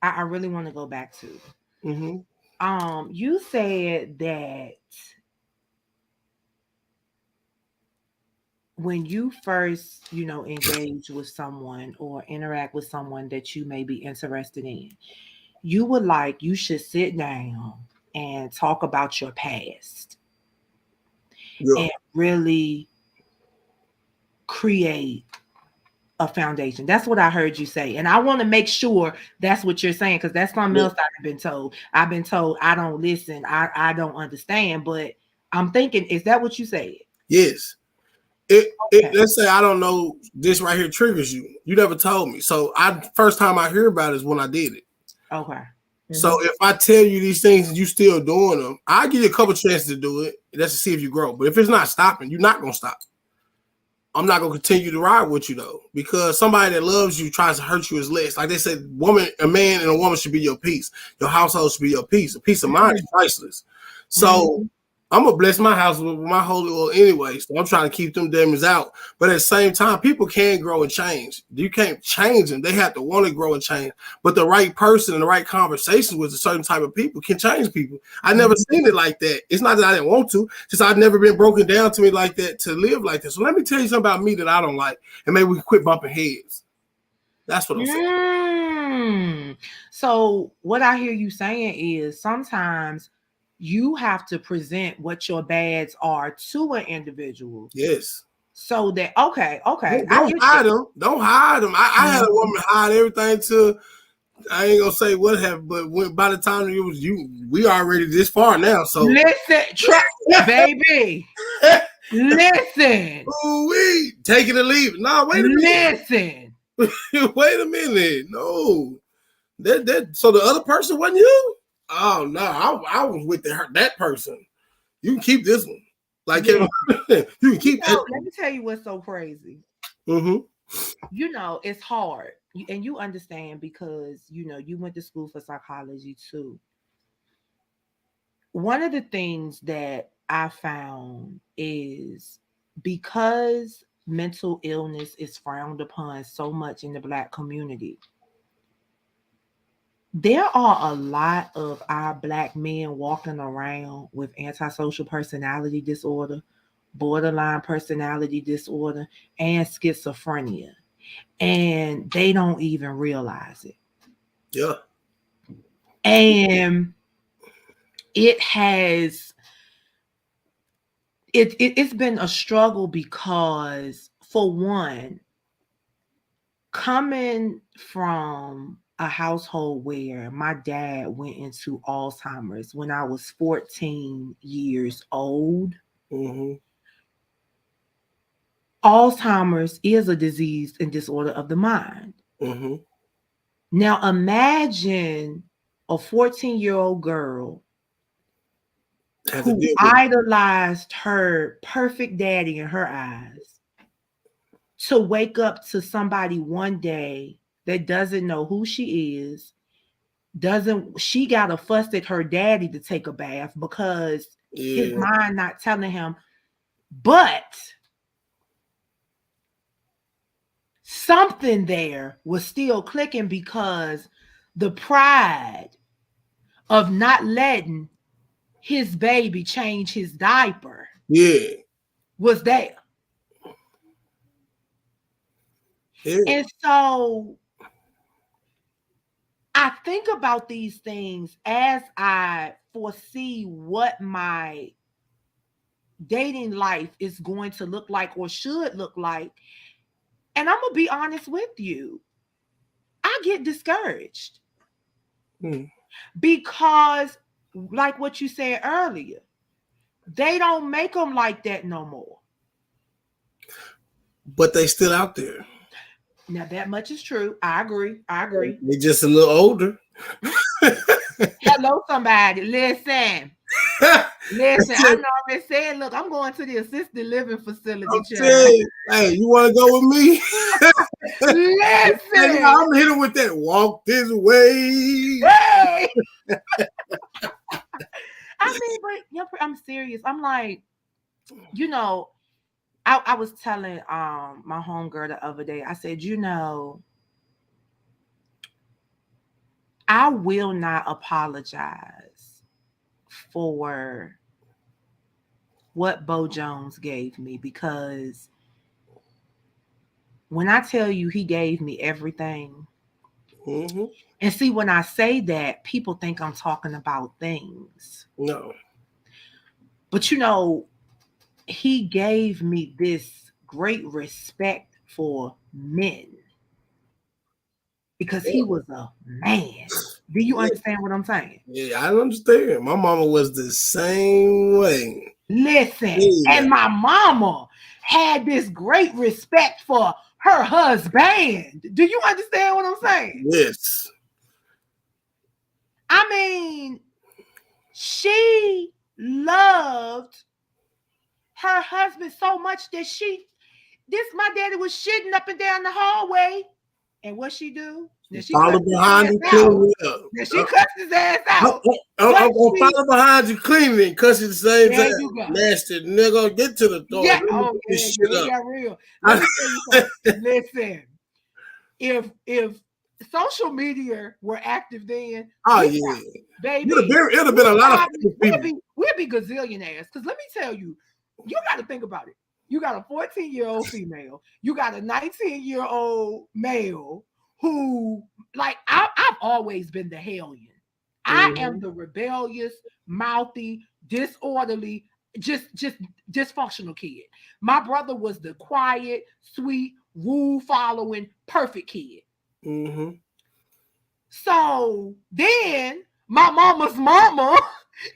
[SPEAKER 1] I really want to go back to.
[SPEAKER 2] Mm-hmm.
[SPEAKER 1] You said that when you first, engage with someone or interact with someone that you may be interested in, you should sit down and talk about your past and really create a foundation. That's what I heard you say. And I want to make sure that's what you're saying, because that's something else I've been told. I've been told I don't listen. I don't understand. But I'm thinking, is that what you said?
[SPEAKER 2] Yes. Let's say I don't know, this right here triggers you. You never told me. So first time I hear about it is when I did it.
[SPEAKER 1] Okay. Mm-hmm.
[SPEAKER 2] So if I tell you these things and you still doing them, I'll give you a couple chances to do it. That's to see if you grow. But if it's not stopping, you're not going to stop. I'm not going to continue to ride with you, though, because somebody that loves you tries to hurt you is less. Like they said, a man and a woman should be your peace. Your household should be your peace. A peace of mind is priceless. So I'm going to bless my house with my holy oil anyway. So I'm trying to keep them demons out. But at the same time, people can grow and change. You can't change them. They have to want to grow and change. But the right person and the right conversations with a certain type of people can change people. I never seen it like that. It's not that I didn't want to. Just I've never been broken down to me like that to live like this. So let me tell you something about me that I don't like. And maybe we can quit bumping heads. That's what I'm saying.
[SPEAKER 1] So what I hear you saying is sometimes you have to present what your bads are to an individual.
[SPEAKER 2] Yes.
[SPEAKER 1] So that, okay.
[SPEAKER 2] Don't hide them. Don't hide them. I had a woman hide everything to, I ain't gonna say what happened, but by the time it was you, we already this far now. So
[SPEAKER 1] listen, baby. Listen.
[SPEAKER 2] Ooh-wee. Take it or leave it. No, wait a minute.
[SPEAKER 1] Listen.
[SPEAKER 2] Wait a minute. No. So the other person wasn't you? Oh no, I was with that person. You can keep this one. Like you can keep that.
[SPEAKER 1] Let me tell you what's so crazy.
[SPEAKER 2] Mm-hmm.
[SPEAKER 1] It's hard. And you understand because you went to school for psychology too. One of the things that I found is because mental illness is frowned upon so much in the Black community, there are a lot of our Black men walking around with antisocial personality disorder borderline personality disorder, and schizophrenia. And they don't even realize it.
[SPEAKER 2] Yeah.
[SPEAKER 1] And it has it's been a struggle because, for one, coming from a household where my dad went into Alzheimer's when I was 14 years old.
[SPEAKER 2] Mm-hmm.
[SPEAKER 1] Alzheimer's is a disease and disorder of the mind.
[SPEAKER 2] Mm-hmm.
[SPEAKER 1] Now imagine a 14-year-old girl
[SPEAKER 2] Have to
[SPEAKER 1] who
[SPEAKER 2] deal with it.
[SPEAKER 1] idolized her perfect daddy in her eyes to wake up to somebody one day that doesn't know who she is, doesn't she gotta fuss at her daddy to take a bath because his
[SPEAKER 2] Yeah.
[SPEAKER 1] mind not telling him. But something there was still clicking because the pride of not letting his baby change his diaper
[SPEAKER 2] Yeah.
[SPEAKER 1] was there.
[SPEAKER 2] Yeah.
[SPEAKER 1] And so I think about these things as I foresee what my dating life is going to look like or should look like. And I'm going to be honest with you. I get discouraged because, like what you said earlier, they don't make them like that no more.
[SPEAKER 2] But they still out there.
[SPEAKER 1] Now, that much is true. I agree. I agree.
[SPEAKER 2] They just a little older.
[SPEAKER 1] Hello, somebody. Listen. Listen, I know I said, look, I'm going to the assisted living facility, child.
[SPEAKER 2] Hey, you want to go with me?
[SPEAKER 1] Listen.
[SPEAKER 2] I'm hitting with that walk this way.
[SPEAKER 1] Hey. I mean, but I'm serious. I'm like, you know, I was telling my homegirl the other day, I said, I will not apologize for what Bo Jones gave me, because when I tell you he gave me everything,
[SPEAKER 2] mm-hmm.
[SPEAKER 1] And see, when I say that, people think I'm talking about things.
[SPEAKER 2] No.
[SPEAKER 1] But he gave me this great respect for men because he was a man. Do you understand what I'm saying?
[SPEAKER 2] Yeah, I understand. My mama was the same way.
[SPEAKER 1] Listen, and my mama had this great respect for her husband. Do you understand what I'm saying?
[SPEAKER 2] Yes.
[SPEAKER 1] I mean, she loved her husband so much that my daddy was shitting up and down the hallway. And what she do? Now she
[SPEAKER 2] follow behind you, clean it up.
[SPEAKER 1] Now she cussed his ass out.
[SPEAKER 2] I'm gonna follow behind you, clean it, cuss at the same time.
[SPEAKER 1] You go.
[SPEAKER 2] Nasty nigga, get to the door.
[SPEAKER 1] Yeah, we got real. Let me tell you something. Listen, if social media were active then,
[SPEAKER 2] baby, it'd have been a lot of people.
[SPEAKER 1] We'd be gazillionaires. Because let me tell you, you got to think about it. You got a 14-year-old female. You got a 19-year-old male who, like, I've always been the hellion. I am the rebellious, mouthy, disorderly, just dysfunctional kid. My brother was the quiet, sweet, rule-following, perfect kid.
[SPEAKER 2] Mm-hmm.
[SPEAKER 1] So then my mama's mama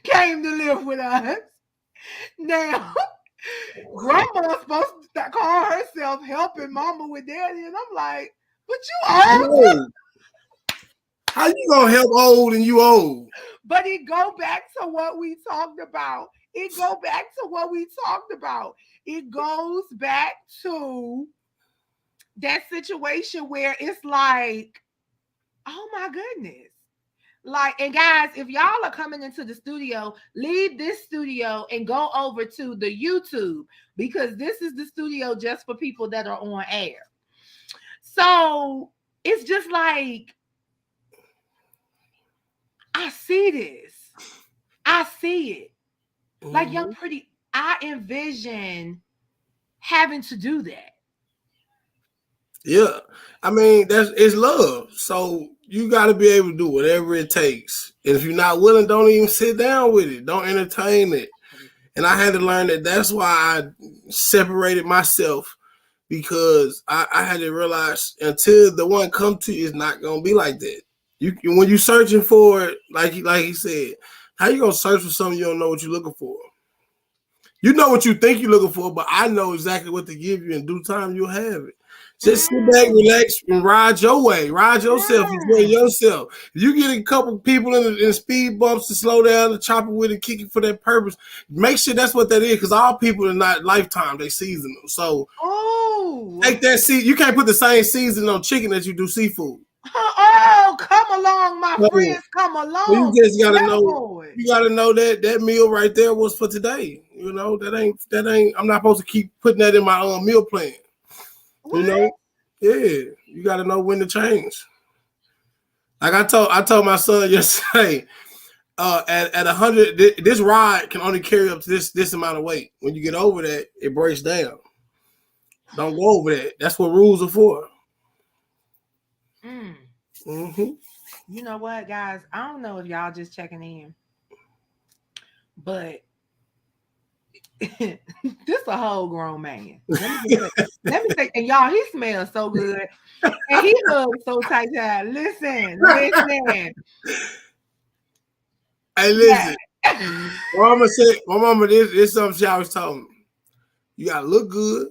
[SPEAKER 1] came to live with us. Now, grandma's supposed to call herself helping mama with daddy, and I'm like, but you old.
[SPEAKER 2] How you gonna help old and you old?
[SPEAKER 1] But it go back to what we talked about. It goes back to that situation where it's like, oh my goodness. Like, and guys, if y'all are coming into the studio, leave this studio and go over to the YouTube, because this is the studio just for people that are on air. So it's just like, I see this. I see it. Like, I envision having to do that.
[SPEAKER 2] Yeah. I mean, it's love. So you gotta be able to do whatever it takes. And if you're not willing, don't even sit down with it. Don't entertain it. And I had to learn that that's why I separated myself because I had to realize until the one come to you, it's not gonna be like that. You when you're searching for it, like he said, how you gonna search for something you don't know what you're looking for? You know what you think you're looking for, but I know exactly what to give you. In due time, you'll have it. Just sit back,
[SPEAKER 1] Mm,
[SPEAKER 2] relax, and ride your way. Ride yourself, enjoy
[SPEAKER 1] mm.
[SPEAKER 2] yourself. If you get a couple people in speed bumps to slow down, to chop it with and kick it for that purpose, make sure that's what that is. Because all people are not lifetime; they seasonal. So
[SPEAKER 1] Oh,
[SPEAKER 2] take that seed. You can't put the same season on chicken as you do seafood.
[SPEAKER 1] oh, come along, my
[SPEAKER 2] So,
[SPEAKER 1] friends, come
[SPEAKER 2] so you
[SPEAKER 1] along.
[SPEAKER 2] just gotta
[SPEAKER 1] Get
[SPEAKER 2] know.
[SPEAKER 1] aboard.
[SPEAKER 2] You gotta know that that meal right there was for today. You know that ain't. I'm not supposed to keep putting that in my own meal plan. You
[SPEAKER 1] What?
[SPEAKER 2] know, yeah. You gotta know when to change. Like I told my son yesterday. At 100, this ride can only carry up to this amount of weight. When you get over that, it breaks down. Don't go over that. That's what rules are for.
[SPEAKER 1] Mm.
[SPEAKER 2] Mm-hmm.
[SPEAKER 1] You know what, guys? I don't know if y'all just checking in, but this a whole grown man. Let me say, and y'all, he smells so good, and he hugs so tight. Child. Listen.
[SPEAKER 2] Hey,
[SPEAKER 1] Yeah.
[SPEAKER 2] listen. My mama, this is something she always told me. You gotta look good,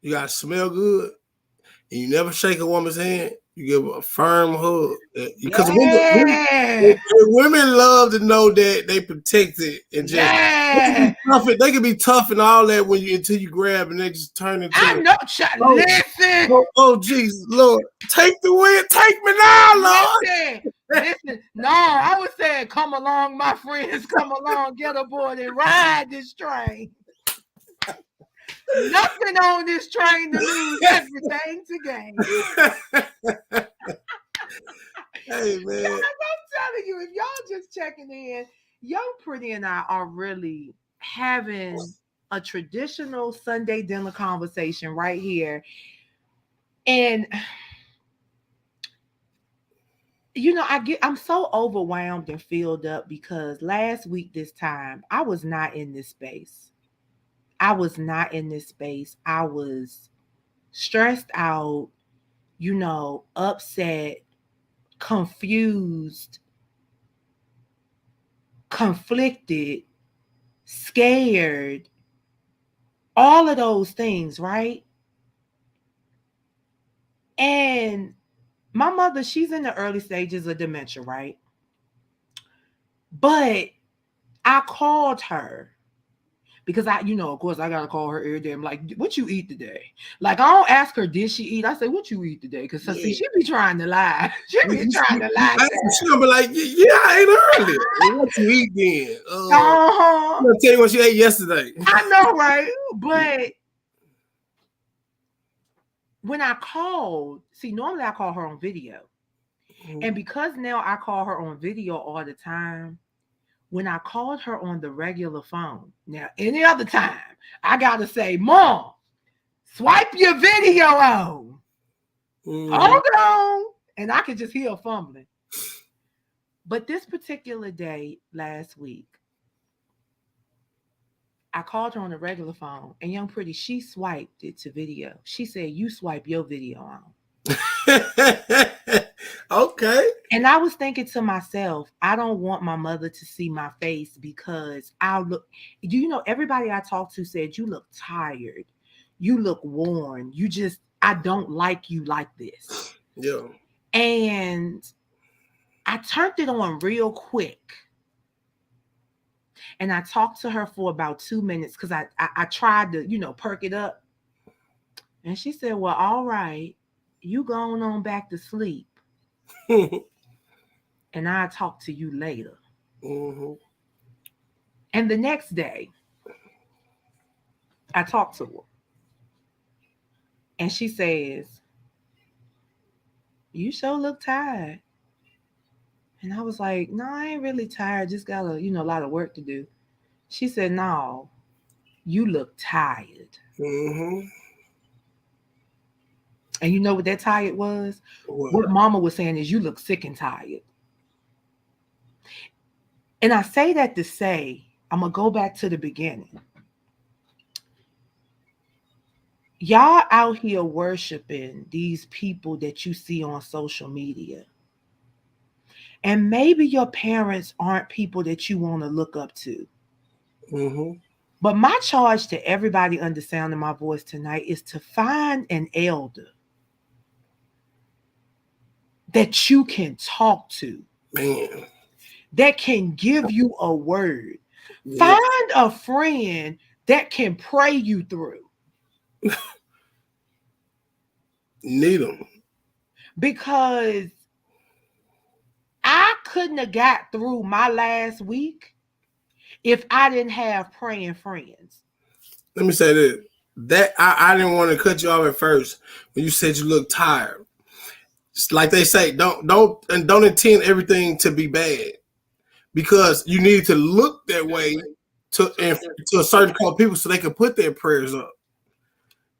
[SPEAKER 2] you gotta smell good, and you never shake a woman's hand. You give her a firm hug. Because
[SPEAKER 1] Yeah.
[SPEAKER 2] women love to know that they protected and just
[SPEAKER 1] Yeah.
[SPEAKER 2] they can be tough and all that when you until you grab and they just turn
[SPEAKER 1] I
[SPEAKER 2] into
[SPEAKER 1] know, child.
[SPEAKER 2] oh
[SPEAKER 1] Listen.
[SPEAKER 2] Jesus Lord, take the win, take me now, Lord.
[SPEAKER 1] Listen. No, I was saying, come along, my friends. Come along, get aboard and ride this train. Nothing on this train to lose, everything to gain.
[SPEAKER 2] Hey
[SPEAKER 1] Guys,
[SPEAKER 2] man.
[SPEAKER 1] I'm telling you, if y'all just checking in, Young Pretty and I are really having a traditional Sunday dinner conversation right here. And I'm so overwhelmed and filled up because last week this time I was not in this space. I was not in this space. I was stressed out, upset, confused, conflicted, scared, all of those things, right? And my mother, she's in the early stages of dementia, right? But I called her because of course, I gotta call her every day. I'm like, "What you eat today?" Like, I don't ask her, "Did she eat?" I say, "What you eat today?" Because see,
[SPEAKER 2] Yeah.
[SPEAKER 1] she be trying to lie. She be trying to
[SPEAKER 2] You
[SPEAKER 1] lie.
[SPEAKER 2] ask her, she gonna be like, yeah, I ate earlier. What you eat then? I'm
[SPEAKER 1] Uh-huh.
[SPEAKER 2] gonna tell you what she ate yesterday.
[SPEAKER 1] I know, right? But when I called, see, normally I call her on video. And because now I call her on video all the time, when I called her on the regular phone, now any other time, I gotta say, "Mom, swipe your video on.
[SPEAKER 2] Mm-hmm.
[SPEAKER 1] Hold on." And I could just hear her fumbling. But this particular day last week, I called her on the regular phone, and Young Pretty, she swiped it to video. She said, "You swipe your video on."
[SPEAKER 2] Okay.
[SPEAKER 1] And I was thinking to myself, I don't want my mother to see my face because I'll look, everybody I talked to said, "You look tired. You look worn. I don't like you like this."
[SPEAKER 2] Yeah.
[SPEAKER 1] And I turned it on real quick. And I talked to her for about 2 minutes because I tried to, perk it up. And she said, "Well, all right, you going on back to sleep. And I'll talk to you later."
[SPEAKER 2] Mm-hmm.
[SPEAKER 1] And the next day, I talked to her. And she says, "You sure look tired." And I was like, "No, I ain't really tired. Just got a lot of work to do." She said, "No. you look tired.
[SPEAKER 2] Mm-hmm.
[SPEAKER 1] And you know what that tired was?
[SPEAKER 2] What?
[SPEAKER 1] What mama was saying is you look sick and tired. And I say that to say, I'm going to go back to the beginning. Y'all out here worshiping these people that you see on social media. And maybe your parents aren't people that you want to look up to.
[SPEAKER 2] Mm-hmm.
[SPEAKER 1] But my charge to everybody under sound of my voice tonight is to find an elder that you can talk to,
[SPEAKER 2] Man.
[SPEAKER 1] that can give you a word.
[SPEAKER 2] Yeah.
[SPEAKER 1] Find a friend that can pray you through.
[SPEAKER 2] Need them.
[SPEAKER 1] Because I couldn't have got through my last week if I didn't have praying friends.
[SPEAKER 2] Let me say this. That I didn't want to cut you off at first when you said you look tired. It's like they say, don't intend everything to be bad, because you need to look that way to a certain couple of people so they can put their prayers up.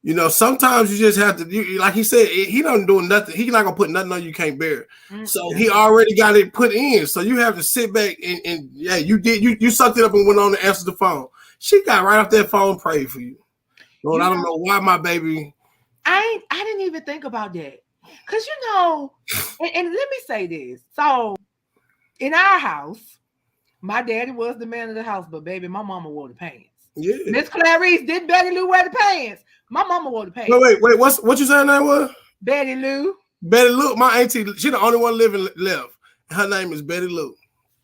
[SPEAKER 2] You know, sometimes you just have to, like he said, he don't do nothing. He's not gonna put nothing on you can't bear. So he already got it put in. So you have to sit back and yeah, you sucked it up and went on to answer the phone. She got right off that phone, prayed for you. Lord, I don't know why my baby.
[SPEAKER 1] I didn't even think about that. Cause you know, and let me say this. So in our house, my daddy was the man of the house, but baby, my mama wore the pants.
[SPEAKER 2] Yeah.
[SPEAKER 1] Miss Clarice, did Betty Lou wear the pants? My mama wore the pants.
[SPEAKER 2] Wait, what you saying that was?
[SPEAKER 1] Betty Lou.
[SPEAKER 2] Betty Lou, my auntie, she the only one living left. Her name is Betty Lou.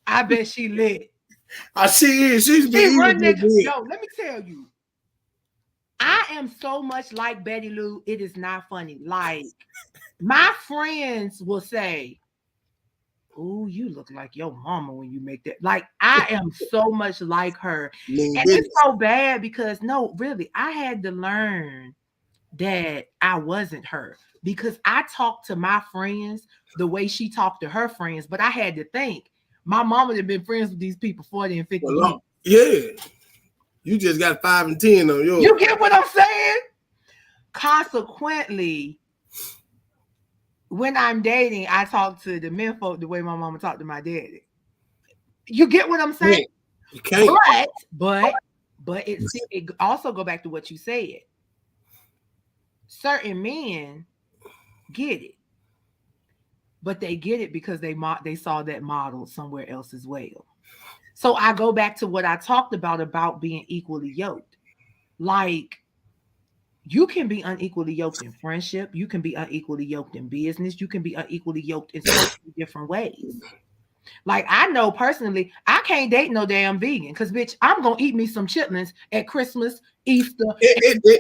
[SPEAKER 1] I bet she lit.
[SPEAKER 2] She is. She's
[SPEAKER 1] She run this. Yo, let me tell you. I am so much like Betty Lou. It is not funny. Like, my friends will say, "Oh, you look like your mama when you make that." Like, I am so much like her. And it's so bad because, no, really, I had to learn that I wasn't her, because I talked to my friends the way she talked to her friends. But I had to think, my mama had been friends with these people 40 and 50 years.
[SPEAKER 2] Yeah. You just got 5 and 10 on yours.
[SPEAKER 1] You get what I'm saying? Consequently, when I'm dating, I talk to the men folk the way my mama talked to my daddy. You get what I'm saying?
[SPEAKER 2] You can't.
[SPEAKER 1] But it also go back to what you said. Certain men get it, but they get it because they saw that model somewhere else as well. So I go back to what I talked about being equally yoked. Like, you can be unequally yoked in friendship. You can be unequally yoked in business. You can be unequally yoked in so many different ways. Like, I know personally, I can't date no damn vegan because, bitch, I'm going to eat me some chitlins at Christmas, Easter.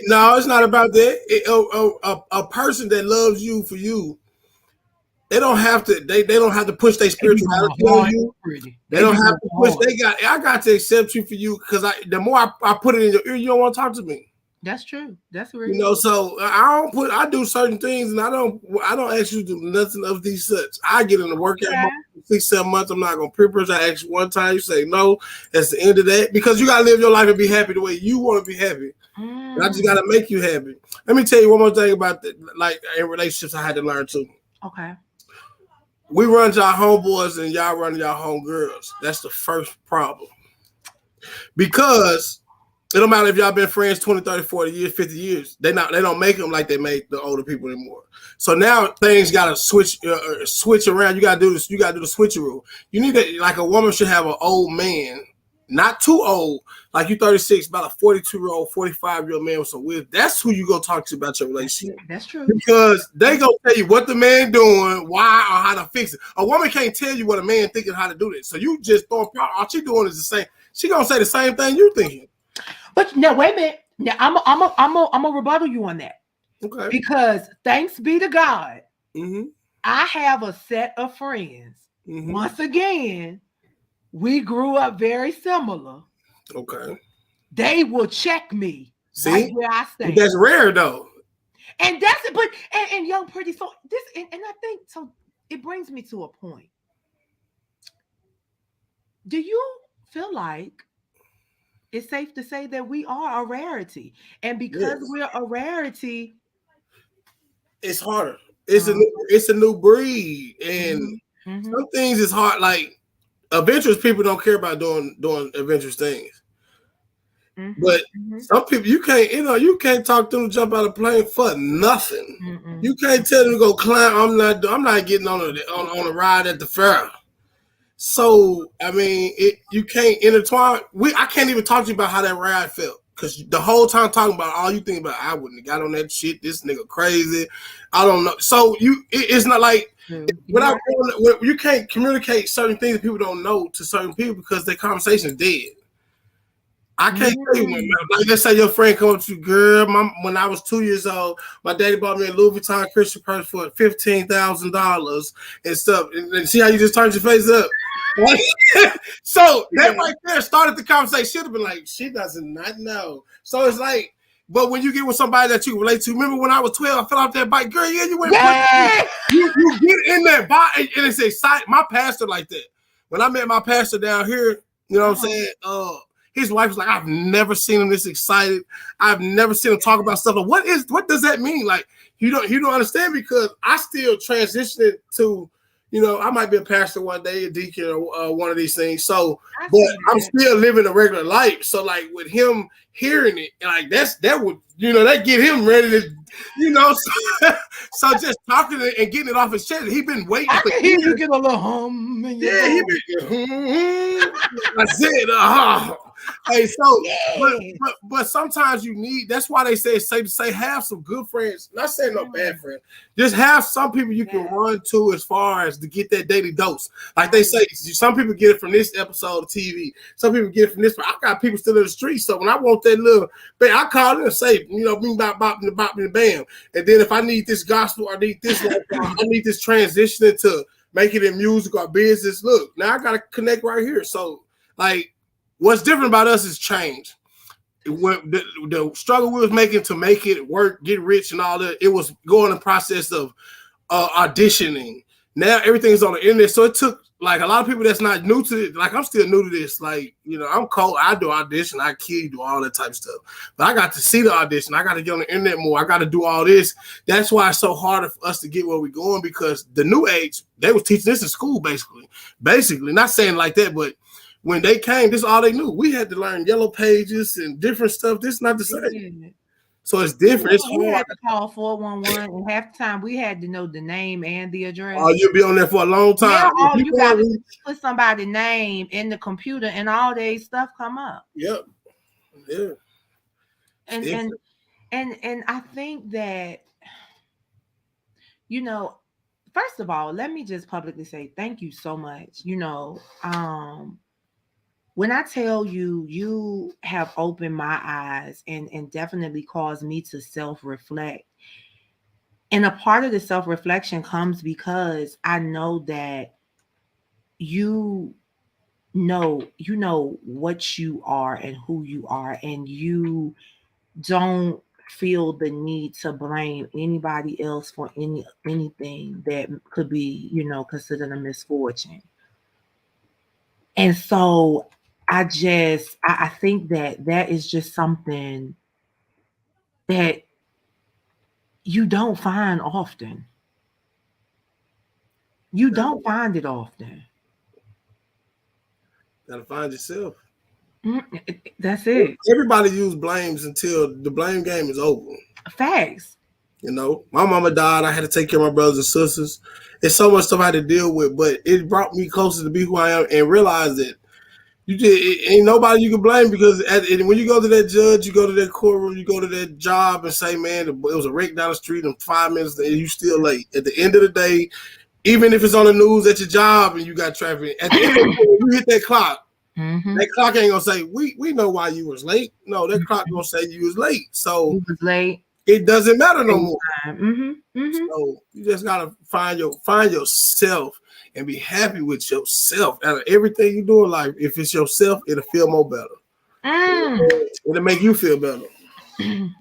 [SPEAKER 2] No, it's not about that. A person that loves you for you, they don't have to. They don't have to push their spirituality on you. They don't have to push. I got to accept you for you, because the more I put it in your ear, you don't want to talk to me.
[SPEAKER 1] That's true. That's real.
[SPEAKER 2] You know, so I do certain things, and I don't ask you to do nothing of these such. I get in the workout 6-7 months. I'm not gonna peer pressure. I ask you one time, you say no. That's the end of that, because you gotta live your life and be happy the way you want to be happy. And I just gotta make you happy. Let me tell you one more thing about like in relationships I had to learn too.
[SPEAKER 1] Okay.
[SPEAKER 2] We run y'all homeboys and y'all run y'all homegirls. That's the first problem. Because it don't matter if y'all been friends 20, 30, 40 years, 50 years. They don't make them like they make the older people anymore. So now things gotta switch around. You gotta do this. You gotta do the switcheroo. You need to, like, a woman should have an old man, not too old, like you 36, about a 42-year-old, 45-year-old man with some wisdom. That's who you go talk to about your relationship.
[SPEAKER 1] That's true.
[SPEAKER 2] Because they gonna tell you what the man doing, why, or how to fix it. A woman can't tell you what a man thinking how to do this. So you just throw all she doing is the same. She gonna say the same thing you thinking.
[SPEAKER 1] But now, wait a minute. Now, I'm a rebuttal you on that.
[SPEAKER 2] Okay.
[SPEAKER 1] Because thanks be to God,
[SPEAKER 2] mm-hmm.
[SPEAKER 1] I have a set of friends. Mm-hmm. Once again, we grew up very similar.
[SPEAKER 2] Okay.
[SPEAKER 1] They will check me.
[SPEAKER 2] See,
[SPEAKER 1] right where I stand.
[SPEAKER 2] But that's rare though.
[SPEAKER 1] And that's it. But and YungPr3tty. So this and I think so. It brings me to a point. Do you feel like it's safe to say that we are a rarity. And because
[SPEAKER 2] Yes.
[SPEAKER 1] we're a rarity,
[SPEAKER 2] It's harder.
[SPEAKER 1] uh,
[SPEAKER 2] It's a new breed, and
[SPEAKER 1] mhm, mhm,
[SPEAKER 2] some things is hard. Like adventurous people don't care about doing adventurous things,
[SPEAKER 1] mhm,
[SPEAKER 2] but
[SPEAKER 1] mhm,
[SPEAKER 2] some people you can't talk them to jump out of a plane for nothing.
[SPEAKER 1] mm-mm,
[SPEAKER 2] You can't tell them to go climb. I'm not getting on a ride at the fair. So I mean, you can't intertwine. I can't even talk to you about how that ride felt because the whole time talking about all you think about, I wouldn't have got on that shit. This nigga crazy. I don't know. So it's not like
[SPEAKER 1] true. You're
[SPEAKER 2] without
[SPEAKER 1] right.
[SPEAKER 2] you can't communicate certain things that people don't know to certain people because their conversation is dead. I can't tell you,
[SPEAKER 1] Mm,
[SPEAKER 2] like let's say your friend come up to you, girl. When I was 2 years old, my daddy bought me a Louis Vuitton Christian purse for $15,000 and stuff. And see how you just turned your face up. So that
[SPEAKER 1] yeah.
[SPEAKER 2] right there started the conversation. Should have been like, she doesn't not know. So it's like, but when you get with somebody that you relate to, remember when I was 12, I fell off that bike, girl. Yeah, you went.
[SPEAKER 1] Yeah.
[SPEAKER 2] You get in that bike, and it's exciting. My pastor like that. When I met my pastor down here, you know what I'm saying? His wife was like, I've never seen him this excited. I've never seen him talk about stuff. Like, what does that mean? Like, you don't understand because I still transitioned to, I might be a pastor one day, a deacon, or one of these things. So,
[SPEAKER 1] I
[SPEAKER 2] but
[SPEAKER 1] see
[SPEAKER 2] I'm
[SPEAKER 1] that.
[SPEAKER 2] still living a regular life. So, like with him hearing it, like that would, that get him ready to, so just talking and getting it off his chest. He been waiting
[SPEAKER 1] I
[SPEAKER 2] for
[SPEAKER 1] can hear you
[SPEAKER 2] years.
[SPEAKER 1] get a little hum in your
[SPEAKER 2] Yeah, he
[SPEAKER 1] voice.
[SPEAKER 2] been. I said, hey, so,
[SPEAKER 1] Yeah.
[SPEAKER 2] but sometimes you need. That's why they say it's safe to say have some good friends. Not saying no bad friends. Just have some people you can run to as far as to get that daily dose. Like they say, some people get it from this episode of TV. Some people get it from this. I got people still in the street. So when I want that little, I call it and say, bing bop bop and bop and bam. And then if I need this gospel, I need this, I need this transition into make it in music or business. Look, now I gotta connect right here. So, like, what's different about us is change. When the struggle we was making to make it work, get rich, and all that, it was going the process of auditioning. Now everything's on the internet, so it took like a lot of people that's not new to it. Like I'm still new to this. Like I'm cold. I do audition, I kid, do all that type of stuff. But I got to see the audition. I got to get on the internet more. I got to do all this. That's why it's so hard for us to get where we're going because the new age they was teaching this in school basically. Not saying like that, but when they came, this is all they knew. We had to learn yellow pages and different stuff. This is not the same. So it's different. It's
[SPEAKER 1] We
[SPEAKER 2] hard.
[SPEAKER 1] had to call 411, and half the time we had to know the name and the address.
[SPEAKER 2] Oh, you'll be on there for a long time.
[SPEAKER 1] Yeah, you got to put somebody's name in the computer, and all their stuff come up.
[SPEAKER 2] Yep. Yeah.
[SPEAKER 1] And I think that first of all, let me just publicly say thank you so much. When I tell you, you have opened my eyes and definitely caused me to self-reflect. And a part of the self-reflection comes because I know that you know what you are and who you are, and you don't feel the need to blame anybody else for anything that could be, considered a misfortune. And so I think that is just something that you don't find often. You don't find it often.
[SPEAKER 2] Gotta find yourself.
[SPEAKER 1] That's it.
[SPEAKER 2] Everybody use blames until the blame game is over.
[SPEAKER 1] Facts.
[SPEAKER 2] My mama died. I had to take care of my brothers and sisters. It's so much stuff I had to deal with, but it brought me closer to be who I am and realize that ain't nobody you can blame because when you go to that judge, you go to that courtroom, you go to that job and say, man, it was a wreck down the street in 5 minutes and you still late. At the end of the day, even if it's on the news at your job and you got traffic, at the end of the day, you hit that clock. Mm-hmm. That clock ain't gonna say we know why you was late. No, that clock gonna say you was late. So
[SPEAKER 1] you was late.
[SPEAKER 2] It doesn't matter no more.
[SPEAKER 1] Mm-hmm. Mm-hmm.
[SPEAKER 2] So you just gotta find yourself and be happy with yourself. Out of everything you do in life, if it's yourself, it'll feel more better. It'll make you feel better.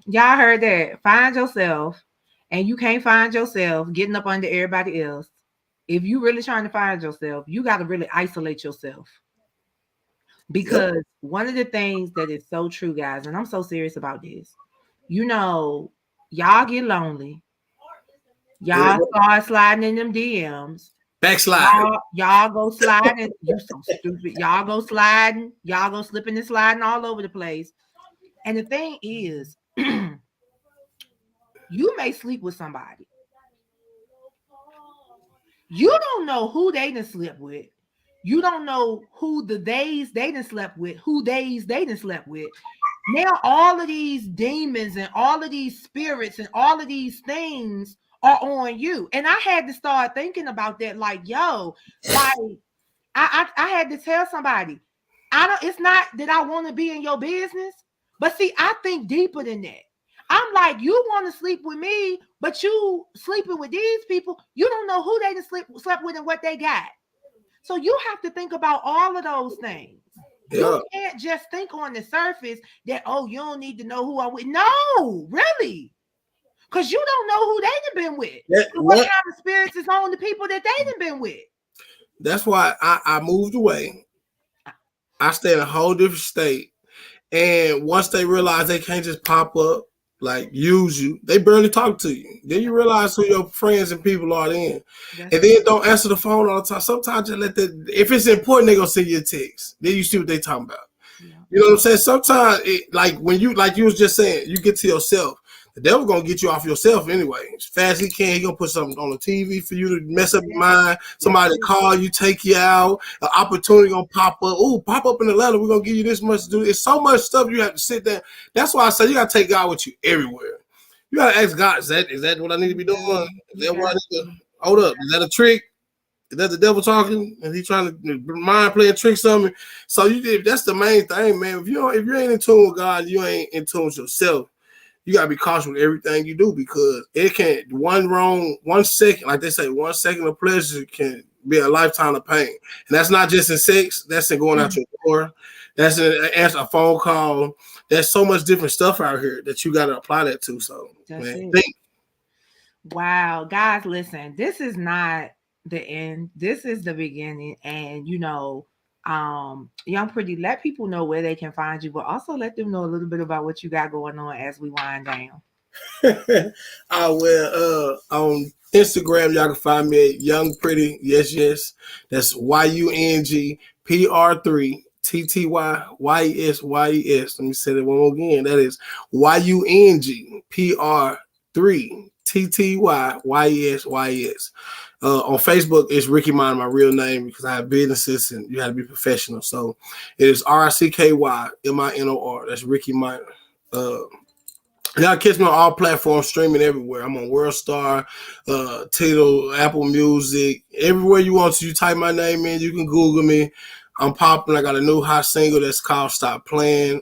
[SPEAKER 1] Y'all heard that? Find yourself, and you can't find yourself getting up under everybody else. If you really trying to find yourself, you got to really isolate yourself. Because one of the things that is so true, guys, and I'm so serious about this, you know, y'all get lonely, y'all
[SPEAKER 2] Yep.
[SPEAKER 1] start sliding in them DMs,
[SPEAKER 2] Backslide.
[SPEAKER 1] y'all go sliding. You so stupid. Y'all go sliding, y'all go slipping and sliding all over the place. And the thing is, you may sleep with somebody. You don't know who they done slept with. You don't know who the days they done slept with, who days they done slept with. Now all of these demons and all of these spirits and all of these things are on you. And I had to start thinking about that, like, yo, like I had to tell somebody, it's not that I want to be in your business, but see, I think deeper than that. I'm like, you want to sleep with me, but you sleeping with these people, you don't know who they slept with and what they got. So you have to think about all of those things.
[SPEAKER 2] Yeah.
[SPEAKER 1] You can't just think on the surface that, oh, you don't need to know who I'm with. No, really. Because you don't know who they done been with. And what kind of spirits is on the people that they done been with.
[SPEAKER 2] That's why I moved away. I stay in a whole different state. And once they realize they can't just pop up, like use you, they barely talk to you. Then you realize who your friends and people are then. And then don't answer the phone all the time. Sometimes you let that, if it's important, they gonna send you a text. Then you see what they talking about. Yeah. You know what I'm saying? Sometimes, like when you, like you was just saying, you get to yourself. The devil gonna get you off yourself anyway. As fast as he can, he gonna put something on the TV for you to mess up your mind. Somebody call you, take you out. An opportunity gonna pop up. Ooh, pop up in the letter. We're gonna give you this much to do. It's so much stuff you have to sit there. That's why I say you gotta take God with you everywhere. You gotta ask God, is that what I need to be doing? Is that what I need to hold up? Is that a trick? Is that the devil talking? And he trying to mind play a trick something? So that's the main thing, man. If you ain't in tune with God, you ain't in tune with yourself. You gotta be cautious with everything you do because it can 1 second, like they say, 1 second of pleasure can be a lifetime of pain. And that's not just in sex, that's in going out your door, that's in answer a phone call. There's so much different stuff out here that you gotta apply that to. So
[SPEAKER 1] wow, guys, listen, this is not the end. This is the beginning. And Young Pretty, let people know where they can find you, but also let them know a little bit about what you got going on as we wind down.
[SPEAKER 2] On Instagram, y'all can find me at YungPr3ttyYesYes. That's YungPr3ttyYesYes. Let me say that one more again. That is YungPr3ttyYesYes. On Facebook, it's Ricky Mine, my real name, because I have businesses and you have to be professional. So it is RICKYMINOR. That's Ricky Mine. Y'all catch me on all platforms, streaming everywhere. I'm on WorldStar, Tidal, Apple Music, everywhere you want to. You type my name in, you can Google me. I'm popping. I got a new hot single that's called "Stop Playing."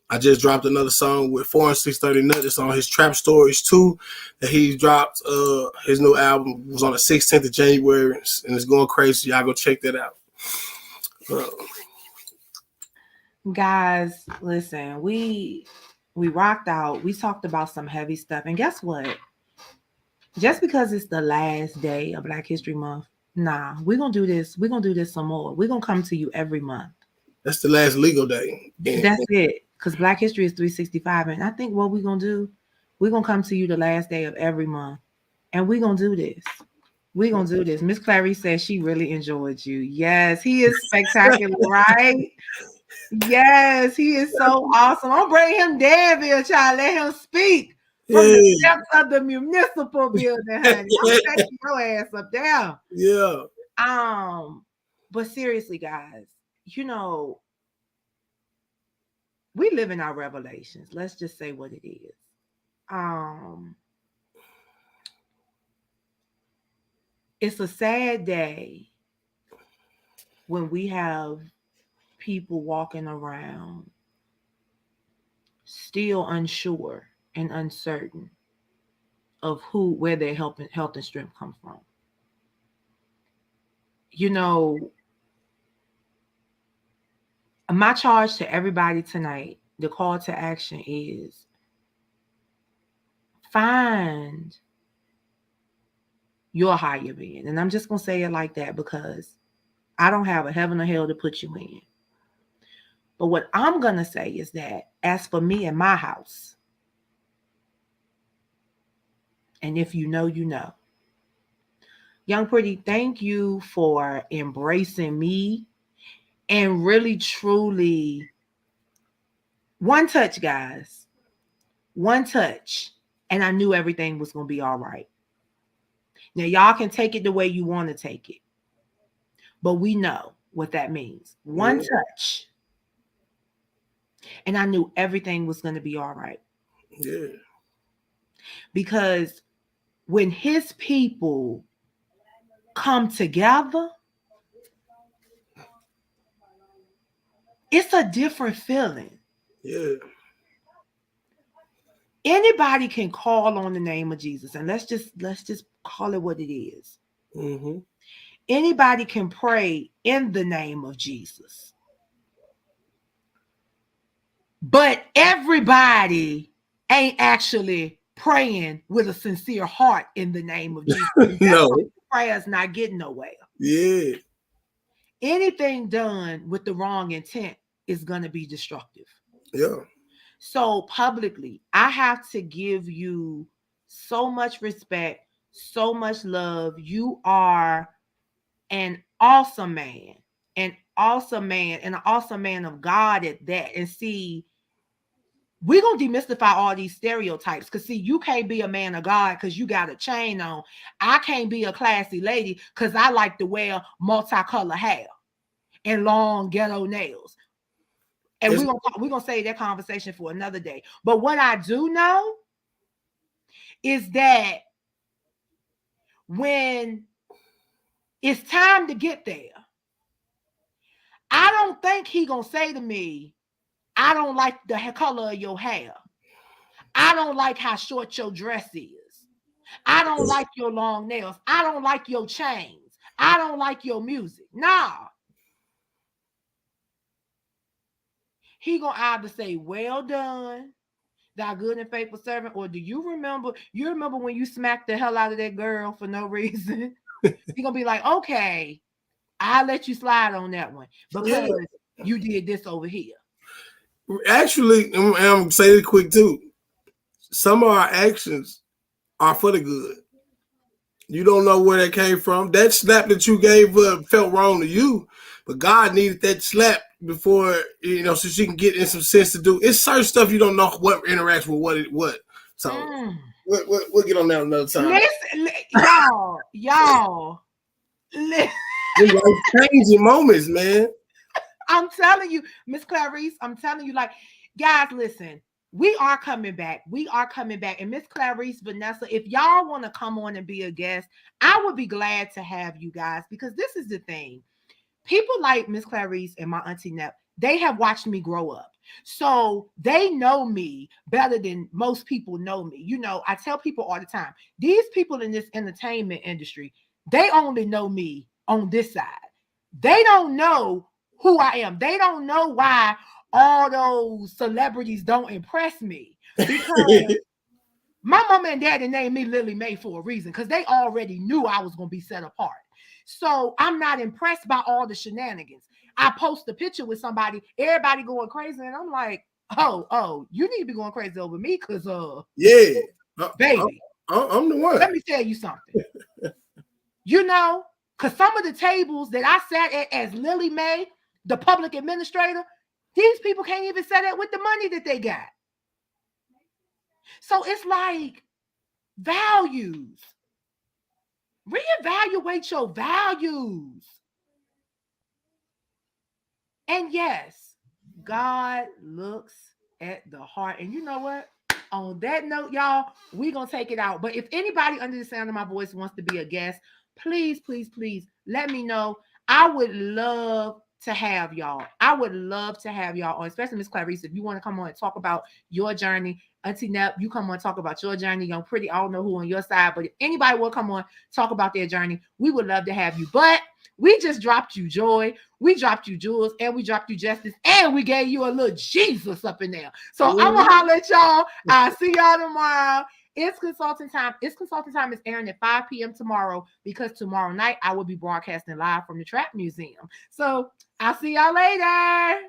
[SPEAKER 2] I just dropped another song with 4 and 630 Nut. It's on his Trap Stories 2 that he dropped. His new album was on the 16th of January, and it's going crazy. Y'all go check that out.
[SPEAKER 1] Guys, listen, we rocked out. We talked about some heavy stuff. And guess what? Just because it's the last day of Black History Month, nah, we're going to do this. We're going to do this some more. We're going to come to you every month.
[SPEAKER 2] That's the last legal day.
[SPEAKER 1] That's it. Because Black History is 365. And I think what we're going to do, we're going to come to you the last day of every month. And we're going to do this. We're going to do this. Miss Clarice says she really enjoyed you. Yes, he is spectacular, right? Yes, he is so awesome. I'm bringing him down here, child. Let him speak from the depths of the municipal building, honey. I'm taking your ass up there.
[SPEAKER 2] Yeah.
[SPEAKER 1] But seriously, guys, we live in our revelations. Let's just say what it is. It's a sad day when we have people walking around still unsure and uncertain of where their health and strength come from. My charge to everybody tonight, the call to action is find your higher being. And I'm just going to say it like that because I don't have a heaven or hell to put you in. But what I'm going to say is that as for me and my house, and if you know, you know. Young Pretty, thank you for embracing me and really truly one touch, guys. One touch. And I knew everything was going to be all right. Now, y'all can take it the way you want to take it. But we know what that means. One touch. And I knew everything was going to be all right.
[SPEAKER 2] Yeah.
[SPEAKER 1] Because when his people come together, it's a different feeling.
[SPEAKER 2] Yeah.
[SPEAKER 1] Anybody can call on the name of Jesus, and let's just call it what it is.
[SPEAKER 2] Mm-hmm.
[SPEAKER 1] Anybody can pray in the name of Jesus, but everybody ain't actually praying with a sincere heart in the name of Jesus.
[SPEAKER 2] No,
[SPEAKER 1] prayer's not getting nowhere.
[SPEAKER 2] Yeah.
[SPEAKER 1] Anything done with the wrong intent is going to be destructive.
[SPEAKER 2] Yeah.
[SPEAKER 1] So publicly, I have to give you so much respect, so much love. You are an awesome man, and an awesome man of God at that. And see, we're going to demystify all these stereotypes because, see, you can't be a man of God because you got a chain on. I can't be a classy lady because I like to wear multicolored hair and long ghetto nails. And we're gonna save that conversation for another day. But what I do know is that when it's time to get there, I don't think he gonna say to me, I don't like the color of your hair. I don't like how short your dress is. I don't like your long nails. I don't like your chains. I don't like your music. Nah. He gonna either say, well done, thou good and faithful servant, or do you remember when you smacked the hell out of that girl for no reason? He gonna be like, okay, I'll let you slide on that one because you did this over here.
[SPEAKER 2] Actually, I'm gonna say it quick too. Some of our actions are for the good. You don't know where that came from. That slap that you gave felt wrong to you, but God needed that slap before, so she can get in some sense to do. It's certain stuff you don't know what interacts with what. So we'll get on that another time.
[SPEAKER 1] Listen, y'all.
[SPEAKER 2] Changing moments, man.
[SPEAKER 1] I'm telling you, Miss Clarice, I'm telling you, like, guys, listen. We are coming back. And Miss Clarice, Vanessa, if y'all want to come on and be a guest, I would be glad to have you guys, because this is the thing. People like Miss Clarice and my auntie Nep, they have watched me grow up. So they know me better than most people know me. I tell people all the time, these people in this entertainment industry, they only know me on this side. They don't know who I am. They don't know why all those celebrities don't impress me, because my mama and daddy named me Lily Mae for a reason, because they already knew I was going to be set apart. So I'm not impressed by all the shenanigans. I post a picture with somebody, everybody going crazy, and I'm like, oh, you need to be going crazy over me, because baby,
[SPEAKER 2] I'm the one.
[SPEAKER 1] Let me tell you something. Because some of the tables that I sat at as Lily Mae, the public administrator, these people can't even set it with the money that they got. So it's like values. Reevaluate your values. And yes, God looks at the heart. And you know what? On that note, y'all, we're going to take it out. But if anybody under the sound of my voice wants to be a guest, please, please, please let me know. I would love to have y'all. I would love to have y'all on, especially Miss Clarice. If you want to come on and talk about your journey, Auntie Nep, you come on and talk about your journey. Young Pretty, I don't know who on your side, but if anybody will come on, talk about their journey, we would love to have you. But we just dropped you joy, we dropped you jewels, and we dropped you justice, and we gave you a little Jesus up in there. So I'm gonna holler at y'all. I'll see y'all tomorrow. It's consulting time. It's airing at 5 p.m. tomorrow, because tomorrow night I will be broadcasting live from the Trap Museum. So I'll see y'all later.